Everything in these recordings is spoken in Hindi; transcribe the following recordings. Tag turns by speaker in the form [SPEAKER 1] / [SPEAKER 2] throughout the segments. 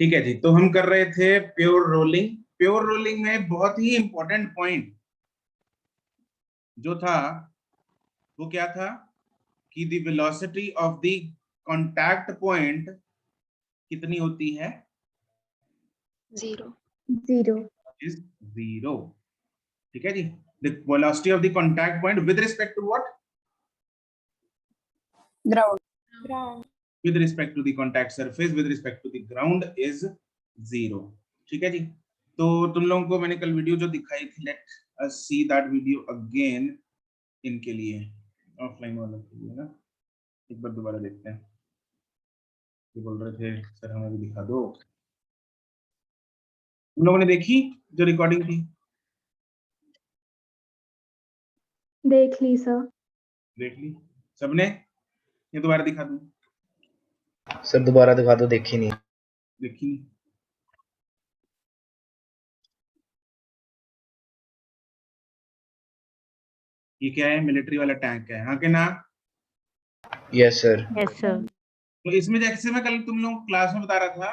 [SPEAKER 1] ठीक है जी, तो हम कर रहे थे प्योर रोलिंग। प्योर रोलिंग में बहुत ही इंपॉर्टेंट पॉइंट जो था वो क्या था कि the velocity of the contact point कितनी होती है?
[SPEAKER 2] जीरो।
[SPEAKER 1] Is zero. ठीक है जी, the velocity of the contact point with respect to what?
[SPEAKER 2] Ground.
[SPEAKER 1] with respect to the contact surface with respect to the ground is zero। ठीक है जी, तो तुम लोगों को मैंने कल वीडियो जो दिखाई थी, let us see that video again. इनके लिए ऑफलाइन वालों के लिए ना एक बार दोबारा देखते हैं। ये बोल रहे थे सर हमें भी दिखा दो। तुम लोगों ने देखी जो रिकॉर्डिंग थी?
[SPEAKER 3] देख ली सर।
[SPEAKER 1] देख ली सबने? ये दोबारा दिखा दूं?
[SPEAKER 4] सर दोबारा दिखा दो, देखी नहीं।
[SPEAKER 1] देखी नहीं? ये क्या है? मिलिट्री वाला टैंक है, हाँ के ना?
[SPEAKER 4] Yes sir.
[SPEAKER 5] Yes sir.
[SPEAKER 1] तो इसमें जैसे मैं कल तुम लोग क्लास में बता रहा था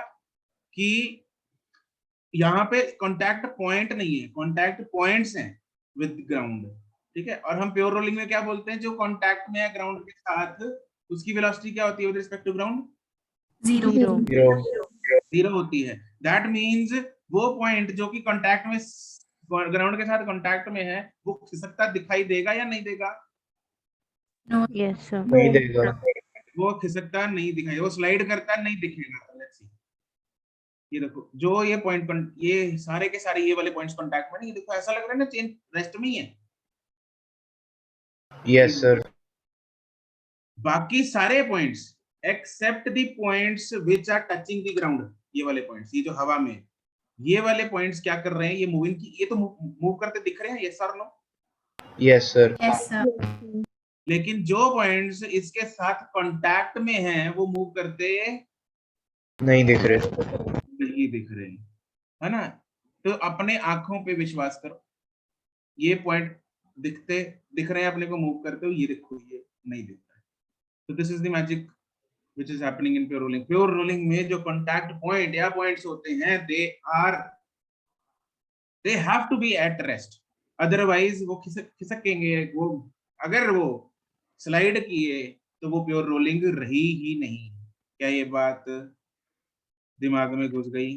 [SPEAKER 1] कि यहाँ पे कांटेक्ट पॉइंट नहीं है, कांटेक्ट पॉइंट्स हैं विद ग्राउंड। ठीक है, और हम प्योर रोलिंग में क्या बोलते हैं? जो कांटेक्ट में है ग्राउंड के साथ, उसकी वेलोसिटी क्या होती है with respect to ground?
[SPEAKER 5] Zero.
[SPEAKER 1] Zero होती है। दैट मींस वो पॉइंट जो कि कांटेक्ट में, ग्राउंड के साथ कांटेक्ट में है, वो खिसकता दिखाई देगा या नहीं देगा?
[SPEAKER 5] Yes sir.
[SPEAKER 4] नहीं देगा।
[SPEAKER 1] वो खिसकता नहीं दिखाई, वो स्लाइड करता नहीं दिखेगा। लेट्स सी, ये देखो जो ये पॉइंट, ये सारे के सारे ये वाले पॉइंट्स कांटेक्ट में नहीं, देखो ऐसा लग रहा है ना चेन रेस्ट में ही है।
[SPEAKER 4] Yes sir.
[SPEAKER 1] बाकी सारे points except the points which are touching the ground, ये वाले पॉइंट्स, ये जो हवा में, ये वाले पॉइंट्स क्या कर रहे हैं? ये मूविंग की, ये तो मूव करते दिख रहे हैं, यस और नो?
[SPEAKER 4] Yes sir.
[SPEAKER 1] लेकिन जो पॉइंट्स इसके साथ कांटेक्ट में हैं वो मूव करते
[SPEAKER 4] नहीं दिख रहे।
[SPEAKER 1] नहीं दिख रहे, है ना? तो अपने आंखों पे विश्वास करो, ये पॉइंट दिख रहे हैं अपने को मूव करते हुए, ये देखो ये नहीं दिख रहा है। तो this is the magic which is happening in pure rolling। pure rolling में जो contact point या points होते हैं, they have to be at rest, otherwise वो खिसकेंगे। वो अगर वो स्लाइड किए तो वो प्योर रोलिंग रही ही नहीं। क्या ये बात दिमाग में घुस गई?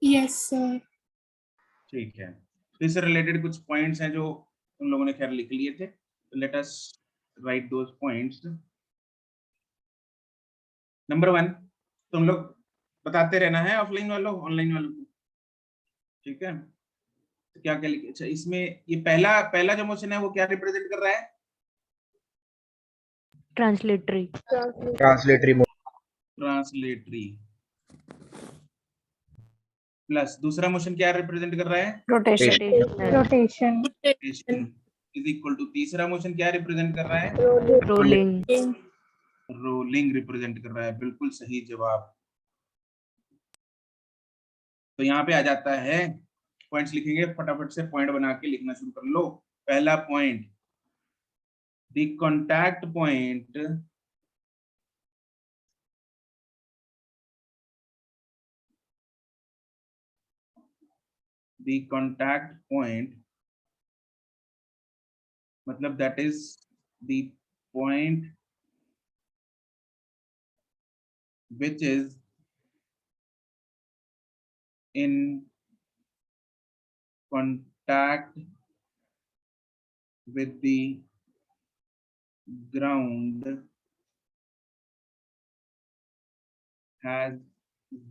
[SPEAKER 2] Yes sir.
[SPEAKER 1] ठीक है, तो इससे रिलेटेड कुछ पॉइंट्स हैं जो तुम लोगों ने खैर लिख लिए थे, तो let us right those points. Number 1, तुम लोग बताते रहना है ऑफलाइन वालों ऑनलाइन वालों को, ठीक है? तो क्या क्या लिखे? अच्छा, इसमें ये पहला जो मोशन है वो क्या रिप्रेजेंट कर रहा है?
[SPEAKER 5] ट्रांसलेटरी।
[SPEAKER 1] ट्रांसलेटरी। प्लस दूसरा मोशन क्या रिप्रेजेंट कर रहा है?
[SPEAKER 3] रोटेशन।
[SPEAKER 1] इज इक्वल टू तीसरा मोशन क्या रिप्रेजेंट कर रहा है?
[SPEAKER 5] रोलिंग।
[SPEAKER 1] रोलिंग रिप्रेजेंट कर रहा है, बिल्कुल सही जवाब। तो यहाँ पे आ जाता है, पॉइंट्स लिखेंगे, फटाफट से पॉइंट बना के लिखना शुरू कर लो। पहला पॉइंट, द कॉन्टैक्ट पॉइंट मतलब that is the point which is in contact with the ground has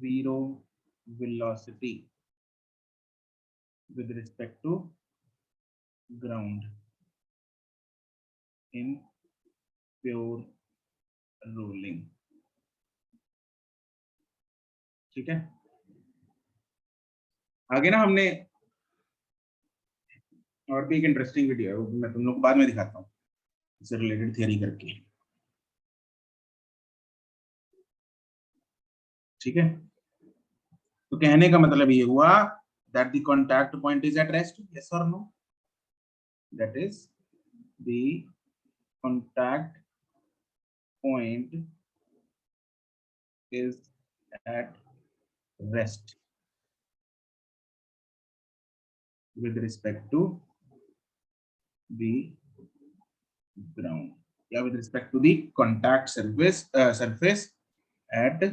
[SPEAKER 1] zero velocity with respect to ground in pure rolling। ठीक है, आगे ना हमने और भी एक इंटरेस्टिंग वीडियो है, वो मैं तुम लोग को बाद में दिखाता हूँ, इससे रिलेटेड थियरी करके। ठीक है, तो कहने का मतलब ये हुआ that the contact point is at rest, yes or no? That is the contact point is at rest with respect to the ground, yeah, with respect to the contact surface at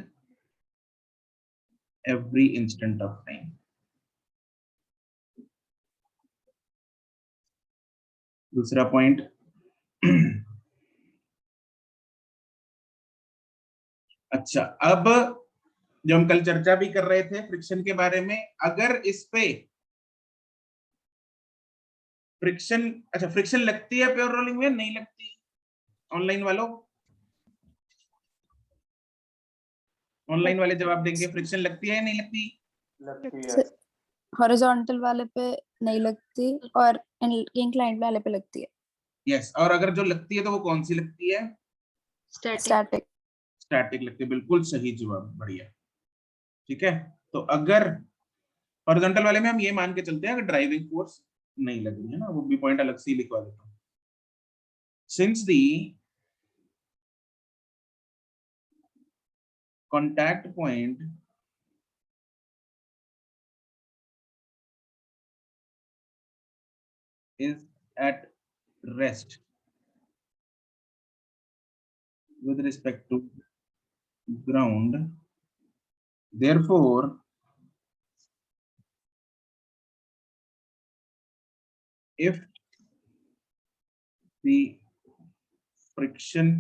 [SPEAKER 1] every instant of time. दूसरा पॉइंट, अच्छा, अब जो हम कल चर्चा भी कर रहे थे फ्रिक्शन के बारे में, अगर इस पे फ्रिक्शन, अच्छा फ्रिक्शन लगती है प्योर रोलिंग में, नहीं लगती? ऑनलाइन वालों, ऑनलाइन वाले जवाब देंगे, फ्रिक्शन लगती है या नहीं लगती?
[SPEAKER 2] हॉरिजॉन्टल वाले पे नहीं लगती और इंक्लाइंड वाले पे लगती है।
[SPEAKER 1] यस, और अगर जो लगती है तो वो कौन सी लगती है?
[SPEAKER 2] स्टैटिक।
[SPEAKER 1] स्टैटिक लगती है, बिल्कुल सही जवाब, बढ़िया। ठीक है, तो अगर हॉरिजॉन्टल वाले में हम ये मान के चलते हैं अगर ड्राइविंग फोर्स नहीं लगी है ना, वो भी पॉइंट अलग से लिखवा देता हूं। Since the contact point is at rest with respect to ground, therefore if the friction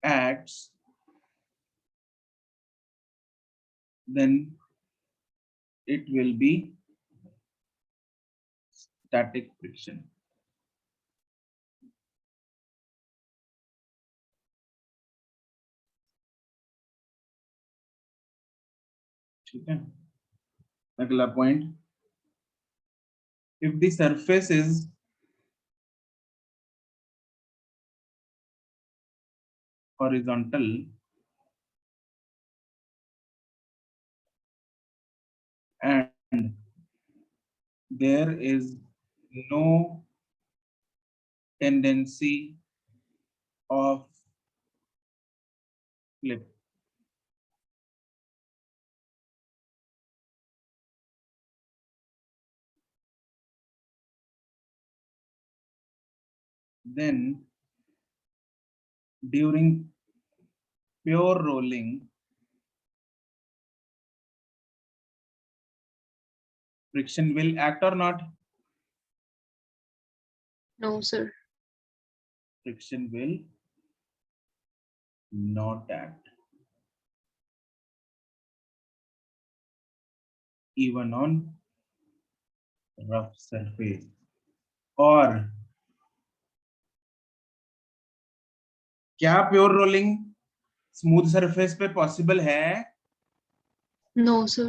[SPEAKER 1] acts, then it will be static friction. ठीक है, अगला point, if the surface is horizontal and there is no tendency of slip, then during pure rolling friction will act or not?
[SPEAKER 2] No sir.
[SPEAKER 1] Friction will not act even on rough surface. और क्या प्योर रोलिंग स्मूथ सरफेस पे पॉसिबल है?
[SPEAKER 2] No sir.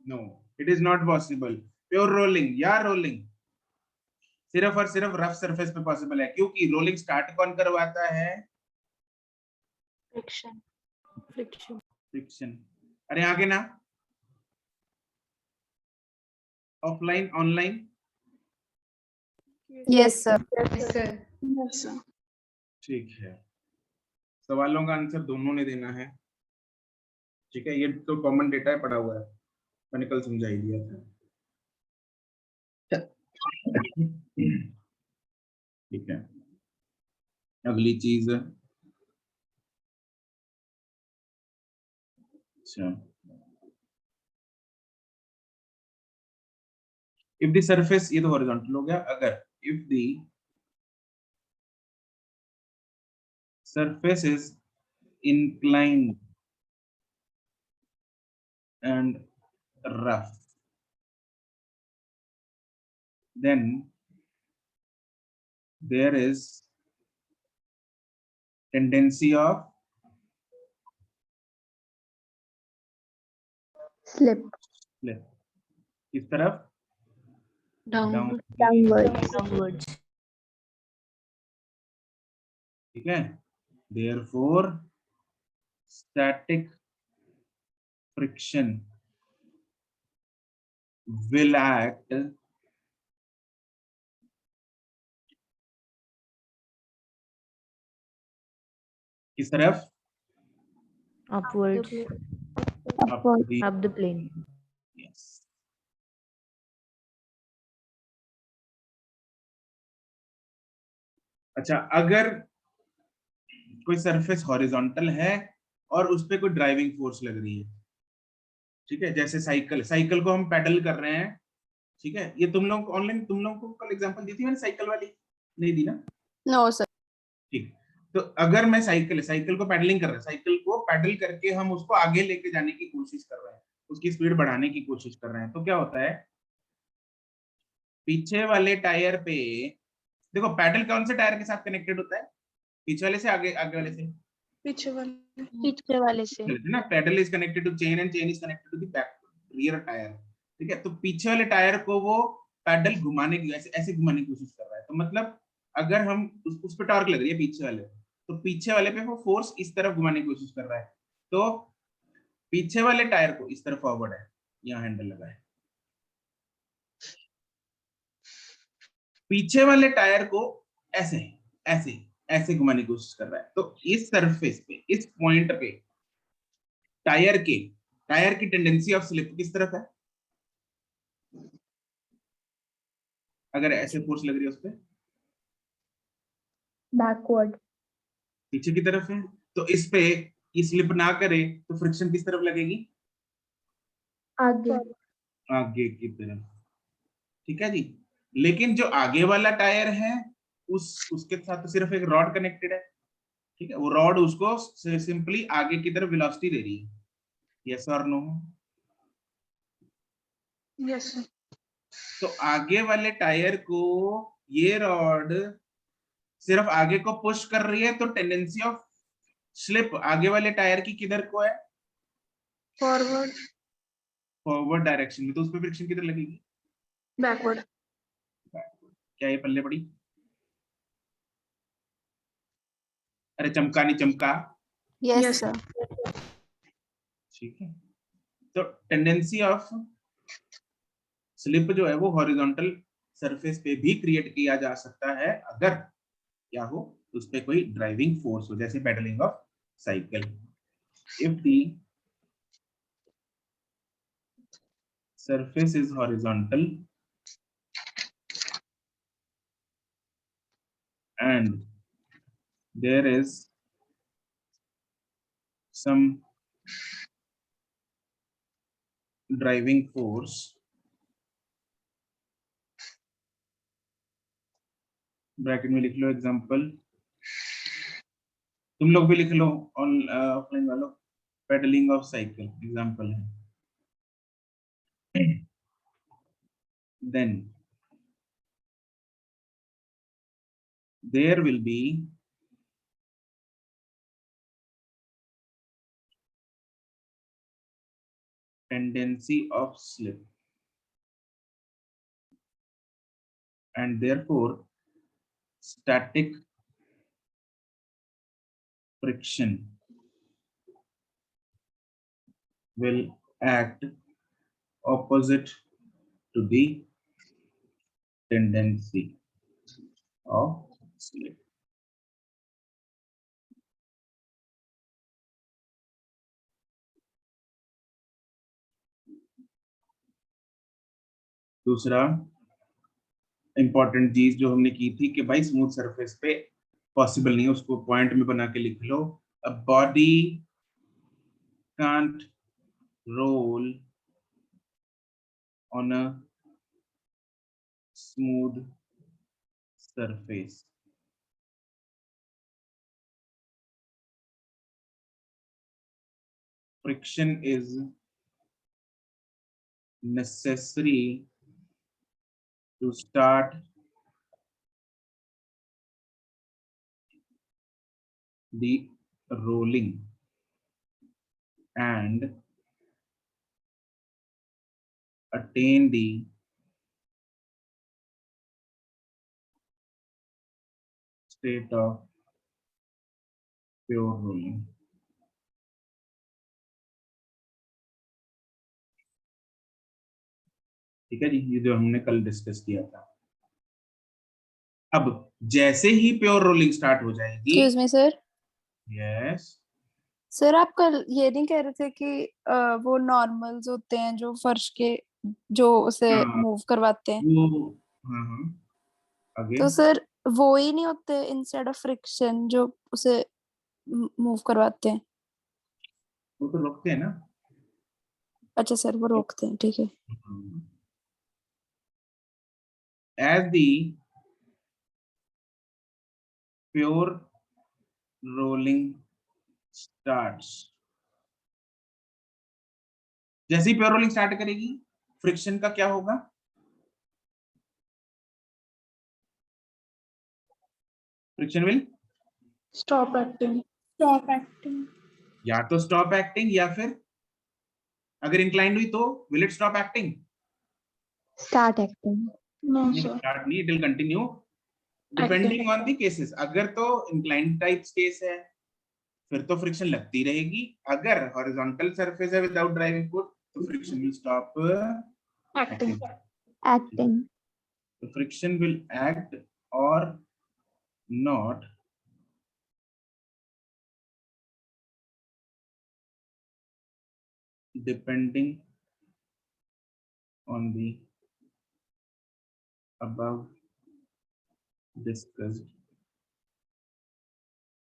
[SPEAKER 1] No, it is not possible. Pure rolling या रोलिंग सिर्फ और सिर्फ रफ सरफेस पे पॉसिबल है, क्योंकि रोलिंग स्टार्ट कौन करवाता है? फ्रिक्शन। अरे आगे ना, offline online?
[SPEAKER 2] Yes sir. Yes sir.
[SPEAKER 1] ठीक है, सवालों का आंसर दोनों ने देना है। ठीक है, ये तो कॉमन डेटा है, पड़ा हुआ है, मैंने कल समझा ही दिया था। ठीक है, अगली चीज, अच्छा, इफ द सरफेस, ये तो हॉरिजॉन्टल हो गया, अगर if the surface is inclined and rough, then there is tendency of
[SPEAKER 3] slip,
[SPEAKER 1] किस तरफ?
[SPEAKER 2] Downward.
[SPEAKER 5] Downwards.
[SPEAKER 1] ठीक है, therefore static friction will act किस तरफ?
[SPEAKER 5] Upwards.
[SPEAKER 2] Upward.
[SPEAKER 5] Up the plane.
[SPEAKER 1] Yes. अच्छा, अगर कोई सरफेस हॉरिजॉन्टल है और उस पे कोई ड्राइविंग फोर्स लग रही है, ठीक है, जैसे साइकिल, साइकिल को हम पैडल कर रहे हैं, ठीक है, ये तुम लोग ऑनलाइन, तुम लोगों को कल एग्जांपल दी थी मैंने साइकिल वाली, नहीं दी ना?
[SPEAKER 2] No, sir.
[SPEAKER 1] ठीक, तो अगर मैं साइकिल को पैडलिंग कर रहा हूं, साइकिल को पैडल करके हम उसको आगे लेके जाने की कोशिश कर रहे हैं, उसकी स्पीड बढ़ाने की कोशिश कर रहे हैं, तो क्या होता है, पीछे वाले टायर पे, देखो पैडल कौन से टायर के साथ कनेक्टेड होता है, पीछे वाले से आगे आगे वाले से?
[SPEAKER 6] पीछे वाले से।
[SPEAKER 1] ना, pedal is connected to chain and chain is connected to the back rear tyre, ठीक है, तो पीछे वाले टायर को वो पैडल घुमाने की, ऐसे ऐसे घुमाने की कोशिश कर रहा है, तो मतलब अगर हम उस पे टॉर्क लग रही है पीछे वाले, तो पीछे वाले पे वो फोर्स इस तरफ घुमाने की कोशिश कर रहा है, तो पीछे वाले टायर को इस तरफ फॉरवर्ड है, यहाँ हैंडल लगा है, पीछे वाले टायर को ऐसे ऐसे ऐसे घुमाने की कोशिश कर रहा है, तो इस सरफेस पे, इस पॉइंट पे टायर की टेंडेंसी ऑफ स्लिप किस तरफ है, अगर ऐसे फोर्स लग रही है उस पे,
[SPEAKER 3] Backward.
[SPEAKER 1] पीछे की तरफ है, तो इस पे ये स्लिप ना करे तो फ्रिक्शन किस तरफ लगेगी,
[SPEAKER 3] आगे.
[SPEAKER 1] आगे की तरफ, ठीक है जी, लेकिन जो आगे वाला टायर है उसके साथ तो सिर्फ एक रॉड कनेक्टेड है, ठीक है, वो रॉड उसको सिंपली आगे की तरफ वेलोसिटी दे रही है, यस और नो?
[SPEAKER 6] Yes sir.
[SPEAKER 1] तो आगे वाले टायर को ये रॉड सिर्फ आगे को पुश कर रही है, तो टेंडेंसी ऑफ स्लिप आगे वाले टायर की किधर को है, फॉरवर्ड डायरेक्शन में, तो उस पर फ्रिक्शन किधर लगेगी,
[SPEAKER 6] बैकवर्ड।
[SPEAKER 1] क्या ये पल्ले पड़ी? अरे चमका नहीं चमका,
[SPEAKER 2] Yes,
[SPEAKER 6] Yes.
[SPEAKER 2] sir.
[SPEAKER 1] ठीक है, तो टेंडेंसी ऑफ स्लिप जो है वो हॉरिजॉन्टल सरफेस पे भी क्रिएट किया जा सकता है, अगर क्या हो, उस पे कोई ड्राइविंग फोर्स हो, जैसे pedalling of cycle, if the surface is horizontal and there is some driving force, bracket में लिख लो एग्जांपल, तुम लोग भी लिख लो ऑफलाइन वालों, पेडलिंग ऑफ साइकिल एग्जांपल है, then there will be tendency of slip and therefore static friction will act opposite to the tendency of slip. दूसरा इंपॉर्टेंट चीज जो हमने की थी कि भाई स्मूथ सरफेस पे पॉसिबल नहीं है, उसको पॉइंट में बना के लिख लो, a body can't roll on a smooth surface, friction is necessary to start the rolling and attain the state of pure rolling. ठीक है जी, ये जो हमने कल डिस्कस किया था, अब जैसे ही प्योर रोलिंग स्टार्ट हो जाएगी,
[SPEAKER 2] Excuse me, sir.
[SPEAKER 1] Yes,
[SPEAKER 2] sir आप कल ये नहीं कह रहे थे कि वो नॉर्मल्स होते हैं जो फर्श के, जो उसे
[SPEAKER 1] हाँ
[SPEAKER 2] मूव करवाते हैं,
[SPEAKER 1] वो, हाँ हाँ, आगे।
[SPEAKER 2] तो सर वो ही नहीं होते इंस्टेड ऑफ फ्रिक्शन जो उसे मूव करवाते हैं?
[SPEAKER 1] वो तो रोकते हैं ना।
[SPEAKER 2] अच्छा सर, वो रोकते हैं, ठीक है।
[SPEAKER 1] As the pure rolling starts, जैसे ही प्योर रोलिंग स्टार्ट करेगी फ्रिक्शन का क्या होगा? Friction will
[SPEAKER 6] Stop acting.
[SPEAKER 2] Stop acting.
[SPEAKER 1] या तो स्टॉप एक्टिंग, या फिर अगर इंक्लाइंड हुई तो will it stop acting?
[SPEAKER 3] Start acting.
[SPEAKER 6] No,
[SPEAKER 1] नहीं,
[SPEAKER 6] sir.
[SPEAKER 1] स्टार्ट नहीं, it will continue
[SPEAKER 6] Acting.
[SPEAKER 1] Depending on the cases. अगर तो इंक्लाइंड टाइप्स केस है फिर तो फ्रिक्शन लगती रहेगी, अगर हॉरिजॉन्टल सरफेस है विदाउट ड्राइविंग फोर्स तो friction will stop
[SPEAKER 6] Acting.
[SPEAKER 1] Acting.
[SPEAKER 3] Acting.
[SPEAKER 1] The friction will act or not depending on the above discussed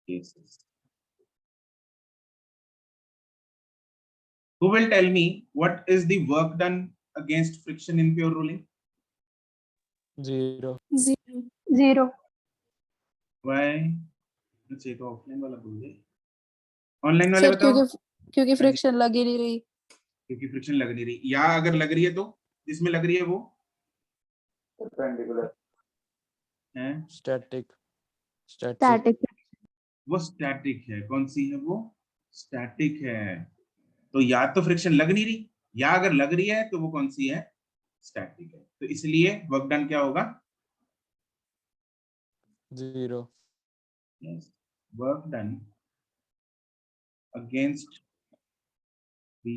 [SPEAKER 1] cases. Who will tell me what is the work done against friction in pure rolling?
[SPEAKER 7] 0.
[SPEAKER 2] Zero.
[SPEAKER 1] Why? अच्छा, ये तो ऑफलाइन वाला बोल दे, ऑनलाइन वाले
[SPEAKER 2] सर
[SPEAKER 1] बताओ।
[SPEAKER 2] क्योंकि
[SPEAKER 1] हाँ जी,
[SPEAKER 2] फ्रिक्शन लग ही नहीं रही।
[SPEAKER 1] क्योंकि फ्रिक्शन लग नहीं रही, या अगर लग रही है तो जिसमें लग रही है वो परपेंडिकुलर है,
[SPEAKER 7] Static.
[SPEAKER 3] Static.
[SPEAKER 1] वो स्टैटिक है। कौन सी है वो? स्टैटिक है। तो या तो फ्रिक्शन लग नहीं रही, या अगर लग रही है तो वो कौन सी है? स्टैटिक है। तो इसलिए वर्क डन क्या होगा?
[SPEAKER 7] 0.
[SPEAKER 1] Work done against the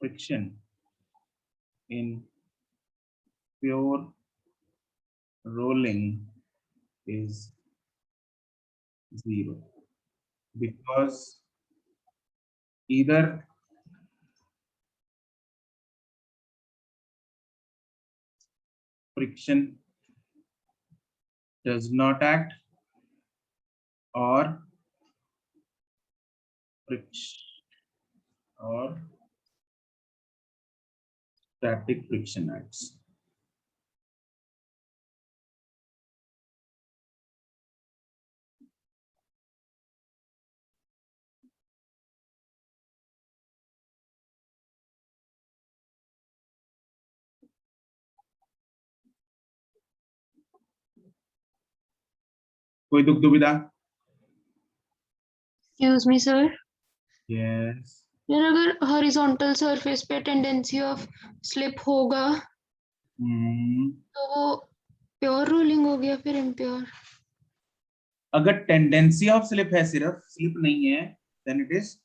[SPEAKER 1] friction in pure rolling is 0, because either friction does not act or friction or static friction acts. कोई दुख दुविधा?
[SPEAKER 6] Excuse me, sir.
[SPEAKER 1] यस।
[SPEAKER 6] यार अगर हॉरिजॉन्टल सरफेस पे टेंडेंसी ऑफ स्लिप होगा तो वो प्योर रोलिंग हो गया, फिर इम्प्योर।
[SPEAKER 1] अगर टेंडेंसी ऑफ स्लिप है, सिर्फ स्लिप नहीं है, then it is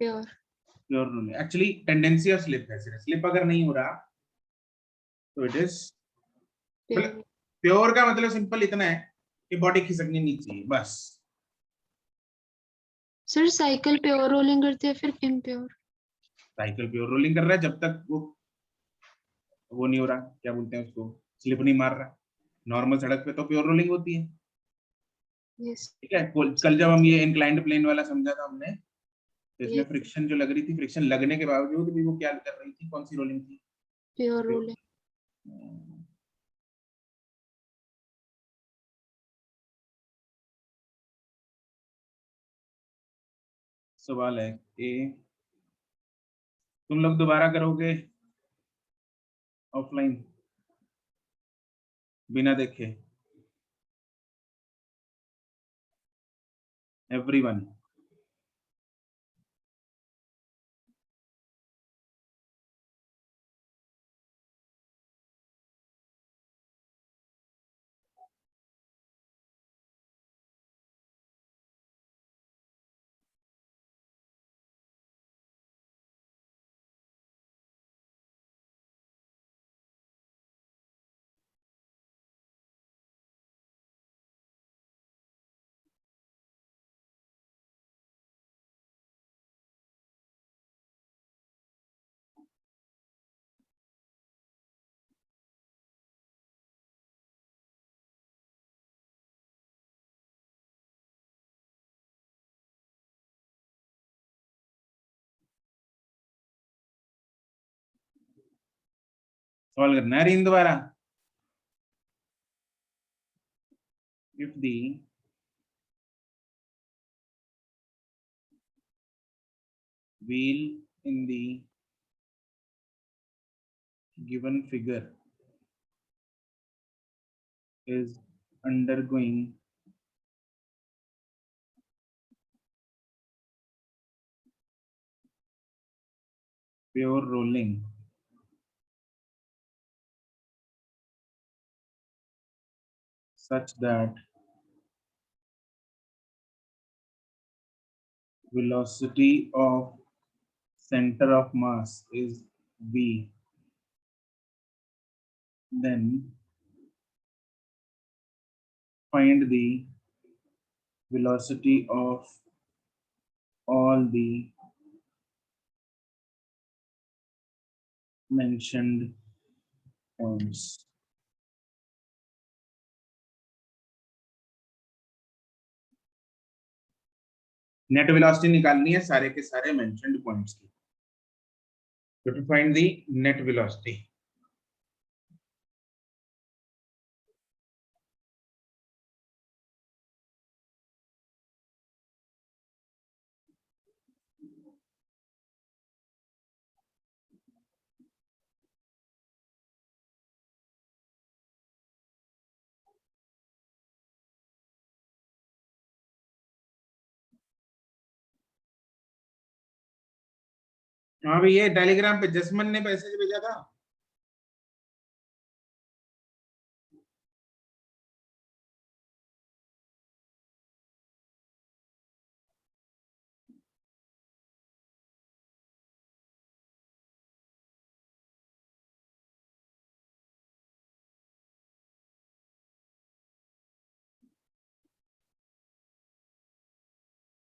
[SPEAKER 6] pure.
[SPEAKER 1] Pure rolling. Actually tendency of slip है, सिर्फ स्लिप अगर नहीं हो रहा तो इट इज
[SPEAKER 6] प्योर।
[SPEAKER 1] प्योर। का मतलब सिंपल इतना है कि बॉडी खिसकनी नहीं चाहिए, बस।
[SPEAKER 6] सर साइकिल प्योर रोलिंग करती है, फिर इम्प्योर।
[SPEAKER 1] साइकिल प्योर रोलिंग कर रहा है जब तक वो नहीं हो रहा, क्या बोलते हैं उसको, स्लिप नहीं मार रहा। नॉर्मल सड़क पे तो प्योर रोलिंग होती है।
[SPEAKER 6] यस।
[SPEAKER 1] ठीक है, कल जब हम ये इंक्लाइंड प्लेन वाला समझा था हमने, तो इसमें
[SPEAKER 6] Yes.
[SPEAKER 1] फ्रिक्शन जो लग रही थी, फ्रिक्शन लगने के बावजूद भी वो क्या कर रही थी, कौन सी रोलिंग थी?
[SPEAKER 6] Pure rolling.
[SPEAKER 1] सवाल है ए, तुम लोग दोबारा करोगे ऑफलाइन बिना देखे? एवरीवन? सॉल्व करना है रीन दोबारा। If the wheel in the given figure is undergoing pure rolling such that velocity of center of mass is v, then find the velocity of all the mentioned points. Net velocity निकालनी है सारे के सारे मेंशन्ड पॉइंट्स की। So to find the net velocity, हाँ भाई ये टेलीग्राम पे जसमन ने मैसेज भेजा था।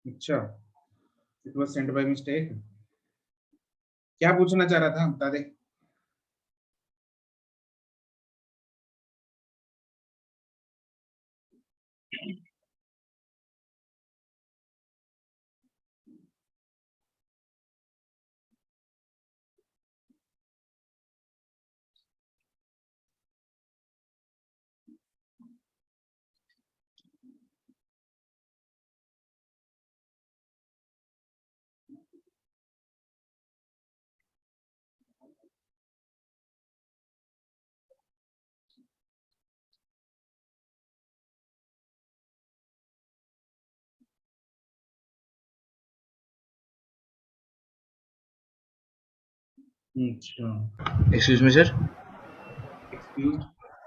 [SPEAKER 1] अच्छा, it was send by mistake. क्या पूछना चाह रहा था बता दे। अच्छा,
[SPEAKER 4] excuse me sir.
[SPEAKER 1] Excuse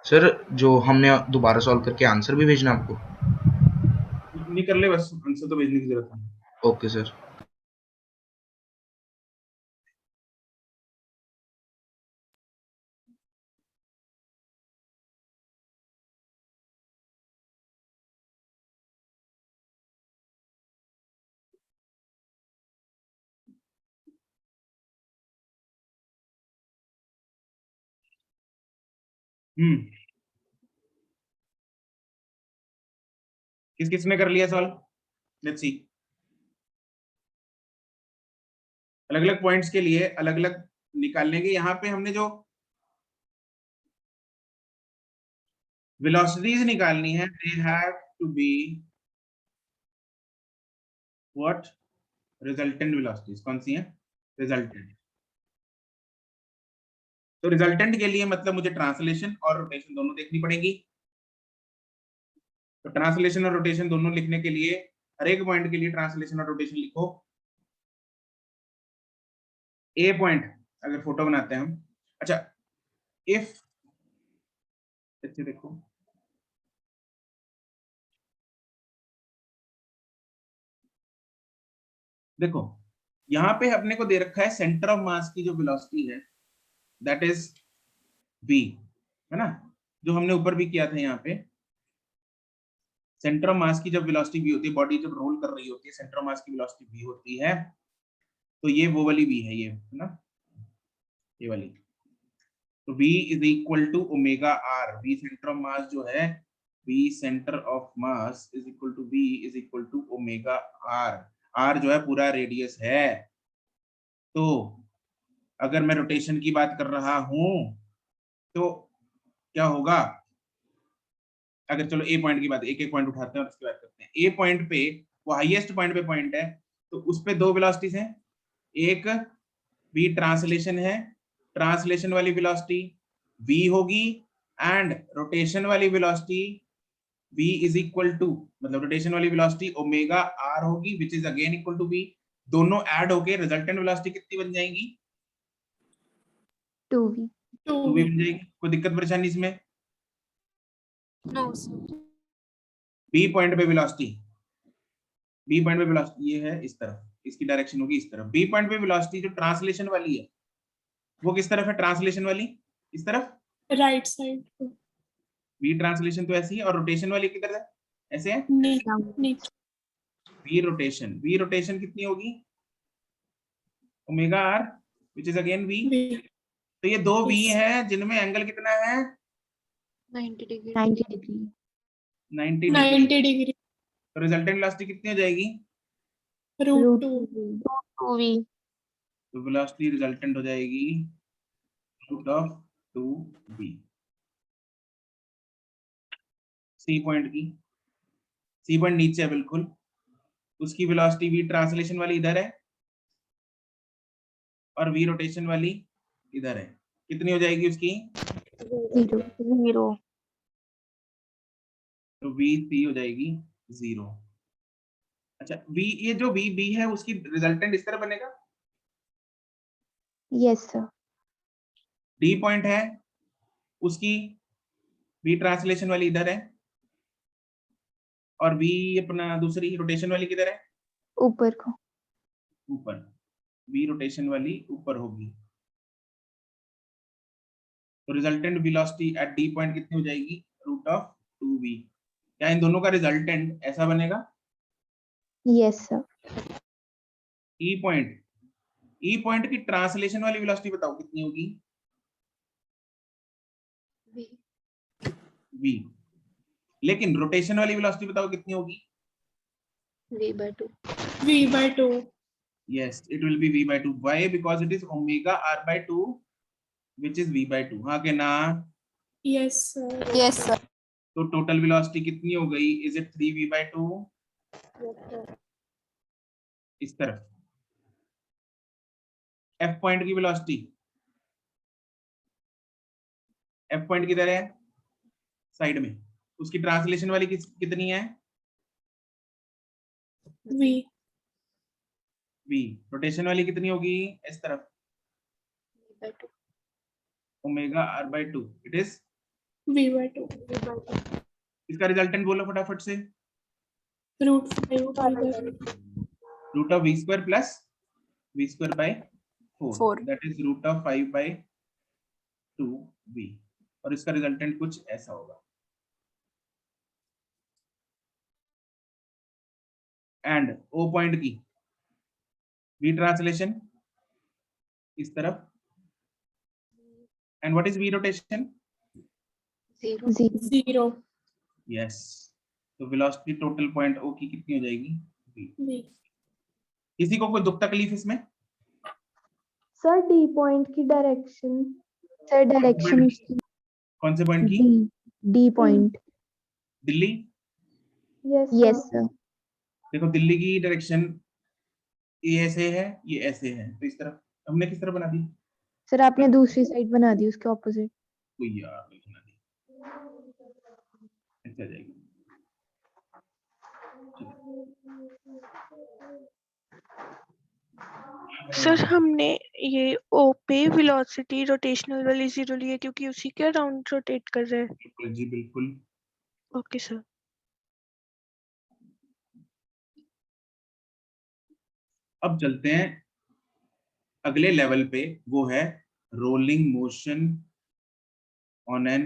[SPEAKER 4] sir जो हमने दोबारा सॉल्व करके आंसर भी भेजना आपको?
[SPEAKER 1] नहीं कर ले, बस आंसर तो भेजने की जरूरत है।
[SPEAKER 4] Okay sir.
[SPEAKER 1] किस किसने कर लिया सॉल्व? Let's see. अलग अलग पॉइंट्स के लिए अलग अलग निकालने के, यहाँ पे हमने जो वेलोसिटीज निकालनी है they have to be what? Resultant velocities. कौन सी है? रिजल्टेंट। तो रिजल्टेंट के लिए मतलब मुझे ट्रांसलेशन और रोटेशन दोनों देखनी पड़ेगी। तो ट्रांसलेशन और रोटेशन दोनों लिखने के लिए हर एक पॉइंट के लिए ट्रांसलेशन और रोटेशन लिखो। ए पॉइंट अगर फोटो बनाते हैं हम, अच्छा इफ, अच्छे देखो, देखो यहाँ पे अपने को दे रखा है सेंटर ऑफ मास की जो वेलोसिटी है दैट इज v, है ना, जो हमने ऊपर भी किया था। यहाँ पे सेंटर ऑफ मास की जब वेलोसिटी v होती है, बॉडी जब रोल कर रही होती है, सेंटर ऑफ मास की वेलोसिटी v होती है। तो ये वो वाली v है, ये है ना, ये वाली। तो v is equal to omega r। v centre of mass जो है, v centre of mass is equal to v is equal to omega r। r जो है पूरा रेडियस है। तो अगर मैं रोटेशन की बात कर रहा हूं तो क्या होगा, अगर चलो ए पॉइंट की बात, एक एक पॉइंट उठाते हैं और उसकी बात करते हैं। ए पॉइंट पे वो हाईएस्ट पॉइंट पे पॉइंट है, तो उस पे दो वेलोसिटीज हैं, एक v ट्रांसलेशन है, ट्रांसलेशन वाली वेलोसिटी v होगी, एंड रोटेशन वाली velocity v is equal to, मतलब रोटेशन वाली वेलोसिटी ओमेगा r होगी, which is again equal to v। दोनों ऐड होके रिजल्टेंट वेलोसिटी कितनी बन जाएगी?
[SPEAKER 3] 2v
[SPEAKER 1] 2v बन जाएगी। कोई दिक्कत परेशानी इसमें?
[SPEAKER 2] No sir.
[SPEAKER 1] बी पॉइंट पे वेलोसिटी, बी पॉइंट पे वेलोसिटी ये है इस तरफ, इसकी डायरेक्शन होगी इस तरफ। बी पॉइंट पे वेलोसिटी जो ट्रांसलेशन वाली है वो किस तरफ है? ट्रांसलेशन वाली इस तरफ,
[SPEAKER 7] राइट साइड को,
[SPEAKER 1] वी ट्रांसलेशन तो ऐसी है, और रोटेशन वाली किधर है? ऐसे है।
[SPEAKER 7] नीचे
[SPEAKER 1] वी रोटेशन कितनी होगी? Omega R, which is again V. तो ये दो वी
[SPEAKER 7] Yes.
[SPEAKER 1] है जिनमें एंगल कितना है?
[SPEAKER 6] 90 डिग्री
[SPEAKER 3] 90 degree
[SPEAKER 1] 90 डिग्री।
[SPEAKER 7] 90 डिग्री
[SPEAKER 1] तो रिजल्टेंट वेलोसिटी कितनी हो जाएगी?
[SPEAKER 7] रूट
[SPEAKER 3] root
[SPEAKER 7] 2
[SPEAKER 3] 2v
[SPEAKER 1] तो वेलोसिटी रिजल्टेंट हो जाएगी root of 2v। C point की, सी पॉइंट नीचे है बिल्कुल, उसकी वेलोसिटी वी ट्रांसलेशन वाली इधर है और वी रोटेशन वाली इधर है। कितनी हो जाएगी उसकी?
[SPEAKER 3] 0
[SPEAKER 1] तो वी सी हो जाएगी 0। अच्छा, वी, ये जो वी बी है उसकी रिजल्टेंट इस तरह बनेगा।
[SPEAKER 3] yes sir
[SPEAKER 1] डी पॉइंट है, उसकी वी ट्रांसलेशन वाली इधर है और वी अपना दूसरी रोटेशन वाली किधर है?
[SPEAKER 3] ऊपर को
[SPEAKER 1] ऊपर। वी रोटेशन वाली ऊपर होगी। तो resultant velocity at D point कितनी हो जाएगी? Root of 2v। क्या इन दोनों का रिजल्टेंट ऐसा बनेगा?
[SPEAKER 3] yes sir
[SPEAKER 1] ई पॉइंट की ट्रांसलेशन वाली वेलोसिटी बताओ कितनी होगी?
[SPEAKER 6] v
[SPEAKER 1] v। लेकिन रोटेशन वाली वेलोसिटी बताओ कितनी होगी?
[SPEAKER 6] v/2
[SPEAKER 7] v/2
[SPEAKER 1] yes, it will be v/2। why? because it is omega r/2 which is v/2। हाँ के ना?
[SPEAKER 7] Yes sir
[SPEAKER 2] yes sir.
[SPEAKER 1] तो टोटल वेलोसिटी कितनी हो गई? Is it 3v/2? इस तरफ एफ पॉइंट की वेलोसिटी, एफ पॉइंट किधर है? साइड में। उसकी ट्रांसलेशन वाली कितनी है?
[SPEAKER 7] v
[SPEAKER 1] v। रोटेशन वाली कितनी होगी? इस तरफ
[SPEAKER 6] v/2
[SPEAKER 1] omega r/2। It is
[SPEAKER 7] v/2
[SPEAKER 1] इसका रिजल्टेंट बोलो फटाफट से।
[SPEAKER 7] Root 5
[SPEAKER 1] root of v square plus v square by 4,
[SPEAKER 2] 4।
[SPEAKER 1] That is root of 5/2v। और इसका रिजल्टेंट कुछ ऐसा होगा। एंड ओ पॉइंट की v ट्रांसलेशन इस तरफ, and what is v rotation?
[SPEAKER 6] 0
[SPEAKER 7] 0
[SPEAKER 1] yes. तो वेलोसिटी टोटल पॉइंट ओ की कितनी हो जाएगी? v।
[SPEAKER 7] v
[SPEAKER 1] किसी को कोई दुख तकलीफ इसमें?
[SPEAKER 3] सर डी पॉइंट की डायरेक्शन सर डायरेक्शन उसकी
[SPEAKER 1] कौन से पॉइंट की?
[SPEAKER 3] D point
[SPEAKER 1] Delhi.
[SPEAKER 3] yes sir
[SPEAKER 1] देखो दिल्ली की डायरेक्शन ये ऐसे है, ये ऐसे है, तो इस तरफ हमने किस तरह बना दी?
[SPEAKER 3] सर आपने दूसरी साइड बना दी उसके ऑपोजिट
[SPEAKER 1] कोई यार नहीं बना दी, ऐसे आ जाएगी।
[SPEAKER 5] सर हमने ये ओ पे वेलोसिटी रोटेशनल वाली 0 ली है क्योंकि उसी के अराउंड रोटेट कर रहे हैं।
[SPEAKER 1] बिल्कुल जी बिल्कुल।
[SPEAKER 5] Okay sir.
[SPEAKER 1] अब चलते हैं अगले लेवल पे, वो है rolling motion on an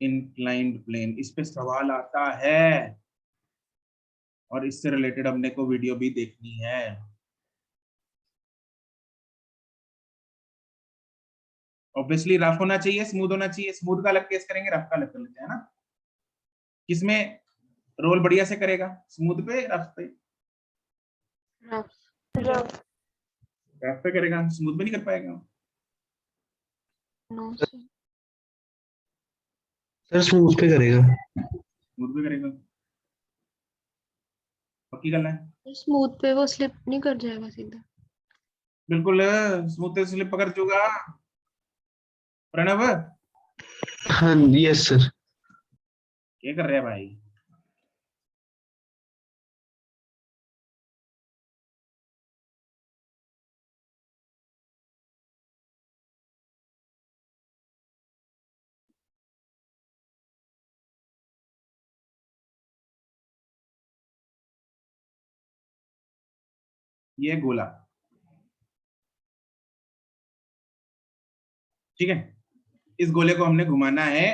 [SPEAKER 1] inclined plane. इस पे सवाल आता है और इससे रिलेटेड अपने को वीडियो भी देखनी है। ऑब्वियसली रफ होना चाहिए, स्मूथ होना चाहिए। स्मूथ का अलग केस करेंगे, रफ का अलग कर लेते हैं ना। किसमें रोल बढ़िया से करेगा, स्मूथ पे रफ पे? रफ पे करेगा, स्मूथ पे नहीं कर पाएगा।
[SPEAKER 6] नो
[SPEAKER 8] सर स्मूथ पे करेगा।
[SPEAKER 1] स्मूथ पे करेगा, पक्की गल है?
[SPEAKER 6] स्मूथ पे वो स्लिप नहीं कर जाएगा सीधा।
[SPEAKER 1] बिल्कुल स्मूथ पे स्लिप पकड़ चुका प्रणव।
[SPEAKER 8] हाँ यस सर।
[SPEAKER 1] क्या कर रहे हैं भाई? ये गोला, ठीक है, इस गोले को हमने घुमाना है,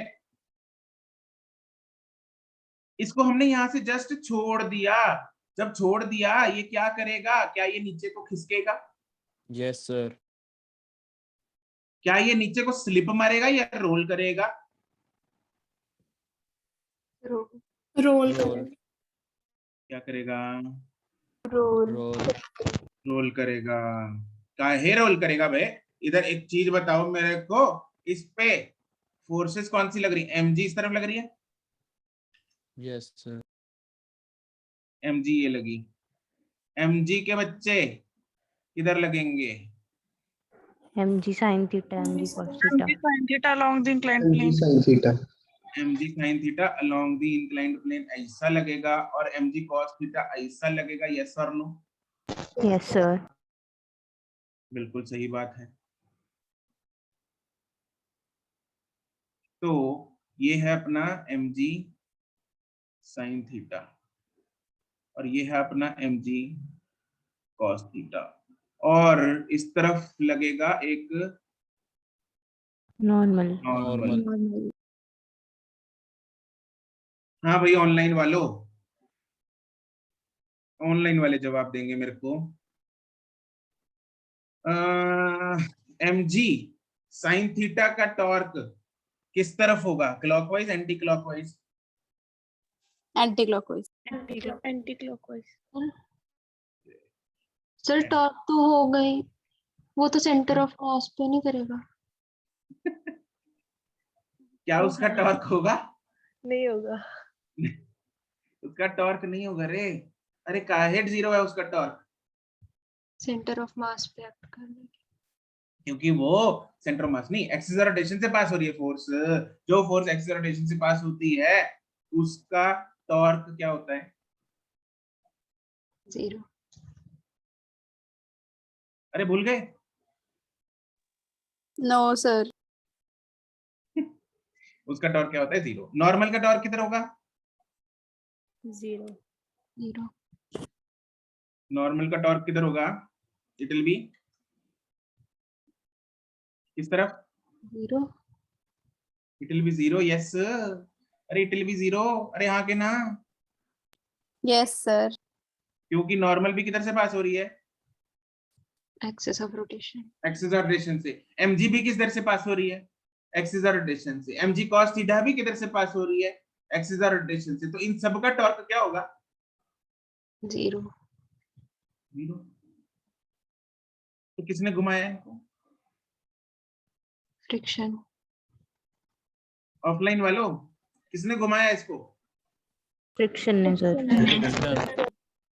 [SPEAKER 1] इसको हमने यहां से जस्ट छोड़ दिया। जब छोड़ दिया ये क्या करेगा? क्या ये नीचे को खिसकेगा?
[SPEAKER 9] Yes sir.
[SPEAKER 1] क्या ये नीचे को स्लिप मारेगा या रोल करेगा?
[SPEAKER 7] रोल करेगा।
[SPEAKER 1] क्या करेगा?
[SPEAKER 9] रोल।
[SPEAKER 1] रोल करेगा। काहे रोल करेगा भाई? इधर एक चीज बताओ मेरे को, इस पे फोर्सेस कौन सी लग रही है? mg इस तरफ लग रही है,
[SPEAKER 9] यस सर।
[SPEAKER 1] mg ये लगी, mg के बच्चे किधर लगेंगे?
[SPEAKER 10] mg sin theta, mg cos theta.
[SPEAKER 5] mg sin theta along the inclined
[SPEAKER 8] mg
[SPEAKER 5] plane.
[SPEAKER 8] sin theta।
[SPEAKER 1] mg sin theta along the inclined plane ऐसा लगेगा, और mg cos थीटा ऐसा लगेगा। यस और नो?
[SPEAKER 10] Yes sir.
[SPEAKER 1] बिल्कुल सही बात है। तो ये है अपना mg sin थीटा, और ये है अपना mg cos थीटा, और इस तरफ लगेगा एक
[SPEAKER 10] Normal.
[SPEAKER 1] नॉर्मल। हाँ भाई, ऑनलाइन वालों, ऑनलाइन वाले जवाब देंगे मेरे को। mg sin थीटा का टॉर्क किस तरफ होगा? Clockwise, anti clockwise?
[SPEAKER 2] Anti clockwise.
[SPEAKER 5] Anti clockwise.
[SPEAKER 6] Sir torque तो हो गई, वो तो सेंटर ऑफ मास पे नहीं करेगा।
[SPEAKER 1] क्या उसका टॉर्क होगा?
[SPEAKER 5] नहीं होगा।
[SPEAKER 1] उसका टॉर्क नहीं होगा रे। अरे काहे जीरो है उसका टॉर्क?
[SPEAKER 6] सेंटर ऑफ मास पे एक्ट करने की।
[SPEAKER 1] क्योंकि वो सेंटर ऑफ मास नहीं, एक्सिस ऑफ रोटेशन से पास हो रही है फोर्स। जो फोर्स एक्सिस ऑफ रोटेशन से पास होती है उसका टॉर्क क्या होता है?
[SPEAKER 6] 0।
[SPEAKER 1] अरे भूल गए?
[SPEAKER 2] No sir.
[SPEAKER 1] उसका टॉर्क क्या होता है? 0। नॉर्मल का टॉर्क कितना होगा?
[SPEAKER 6] 0।
[SPEAKER 1] नॉर्मल का टॉर्क किधर होगा? इट विल बी किस तरफ?
[SPEAKER 6] 0।
[SPEAKER 1] It will be 0। यस, अरे इट विल बी 0। अरे हाँ के ना?
[SPEAKER 2] Yes sir.
[SPEAKER 1] क्योंकि नॉर्मल भी किधर से पास हो रही है?
[SPEAKER 6] Axis of rotation.
[SPEAKER 1] Axis of rotation से। mg भी किस दर से पास हो रही है? एक्सिस ऑफ रोटेशन से। mg cos थीटा भी किधर से पास हो रही है? एक्सिस ऑफ रोटेशन से। तो इन सब का टॉर्क क्या होगा?
[SPEAKER 6] 0।
[SPEAKER 1] 0। तो किसने घुमाया इनको?
[SPEAKER 6] फ्रिक्शन।
[SPEAKER 1] ऑफलाइन वालों, किसने घुमाया इसको?
[SPEAKER 10] Friction ने सर।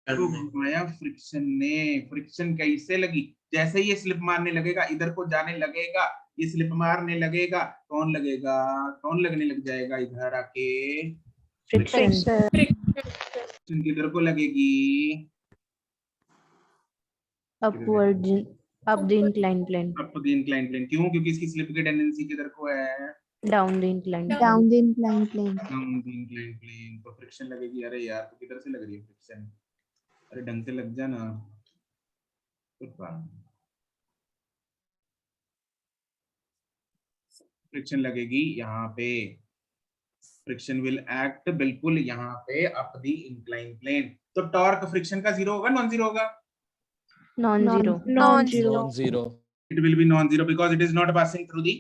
[SPEAKER 1] तो घुमाया फ्रिक्शन ने। फ्रिक्शन कैसे लगी? जैसे ये स्लिप मारने लगेगा, इधर को जाने लगेगा, ये स्लिप मारने लगेगा, कौन लगेगा? कौन लगने लग जाएगा इधर आके?
[SPEAKER 10] Friction.
[SPEAKER 1] फ्रिक्शन किधर को लगेगी?
[SPEAKER 10] Upward, up the inclined plane.
[SPEAKER 1] Up the incline plane. क्यों? क्योंकि इसकी स्लिप की टेंडेंसी किधर को है?
[SPEAKER 10] Down the inclined plane.
[SPEAKER 3] Down the inclined plane.
[SPEAKER 1] Down the incline plane. तो फ्रिक्शन लगेगी। अरे यार, तो किधर से लग रही है फ्रिक्शन? अरे ढंग से लग जा ना। फ्रिक्शन लगेगी यहाँ पे। फ्रिक्शन विल एक्ट बिल्कुल यहाँ पे अप द इंक्लाइन प्लेन। तो टॉर्क फ्रिक्शन का 0 होगा, नॉन 0 होगा?
[SPEAKER 10] Non-zero.
[SPEAKER 9] Non-zero.
[SPEAKER 1] It will be non-zero because it is not passing through the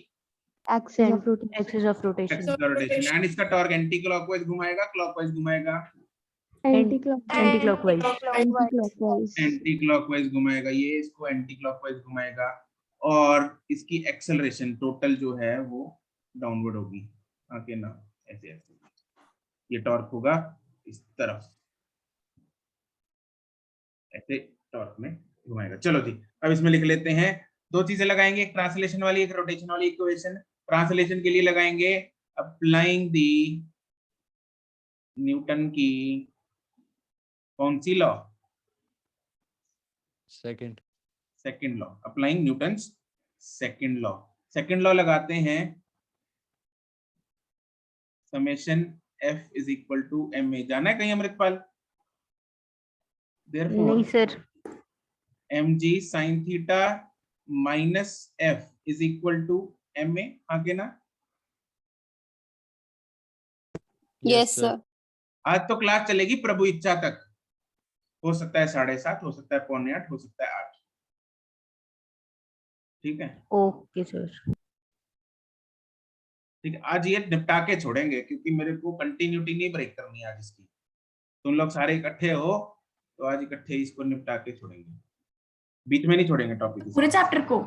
[SPEAKER 3] Axis of rotation.
[SPEAKER 10] Axis of rotation.
[SPEAKER 1] axis of rotation. And इसका टॉर्क एंटी क्लॉकवाइज घुमाएगा, क्लॉकवाइज घुमाएगा?
[SPEAKER 3] Anti-clockwise.
[SPEAKER 10] Anti-clockwise.
[SPEAKER 3] Anti-clockwise.
[SPEAKER 1] Anti clockwise घुमाएगा। ये इसको एंटी क्लॉकवाइज घुमाएगा, और इसकी एक्सेलरेशन टोटल जो है वो डाउनवर्ड होगी। ओके ना? ऐसे ऐसे, ये टॉर्क होगा इस तरफ, ऐसे टॉर्क में घुमाएगा। चलो जी, अब इसमें लिख लेते हैं, दो चीजें लगाएंगे, एक ट्रांसलेशन वाली, एक रोटेशन वाली इक्वेशन। ट्रांसलेशन के लिए लगाएंगे अप्लाइंग दी न्यूटन की कौन सी law?
[SPEAKER 9] Second.
[SPEAKER 1] Second law, applying Newton's second law. Second law लगाते हैं, summation F is equal to ma। जाना है कहीं अमृतपाल? Therefore,
[SPEAKER 10] नहीं सर।
[SPEAKER 1] mg sin theta minus F is equal to ma। आगे ना,
[SPEAKER 2] यस सर।
[SPEAKER 1] आज तो क्लास चलेगी प्रभु इच्छा तक, हो सकता है 7:30, हो सकता है 7:45, हो सकता है 8। ठीक है,
[SPEAKER 10] ओके सर।
[SPEAKER 1] ठीक है, आज ये निपटा के छोड़ेंगे क्योंकि मेरे को कंटिन्यूटी नहीं ब्रेक करनी आज इसकी। तुम लोग सारे इकट्ठे हो तो आज इकट्ठे इसको निपटा के छोड़ेंगे, बीच में नहीं छोड़ेंगे टॉपिक
[SPEAKER 7] पूरे चैप्टर को।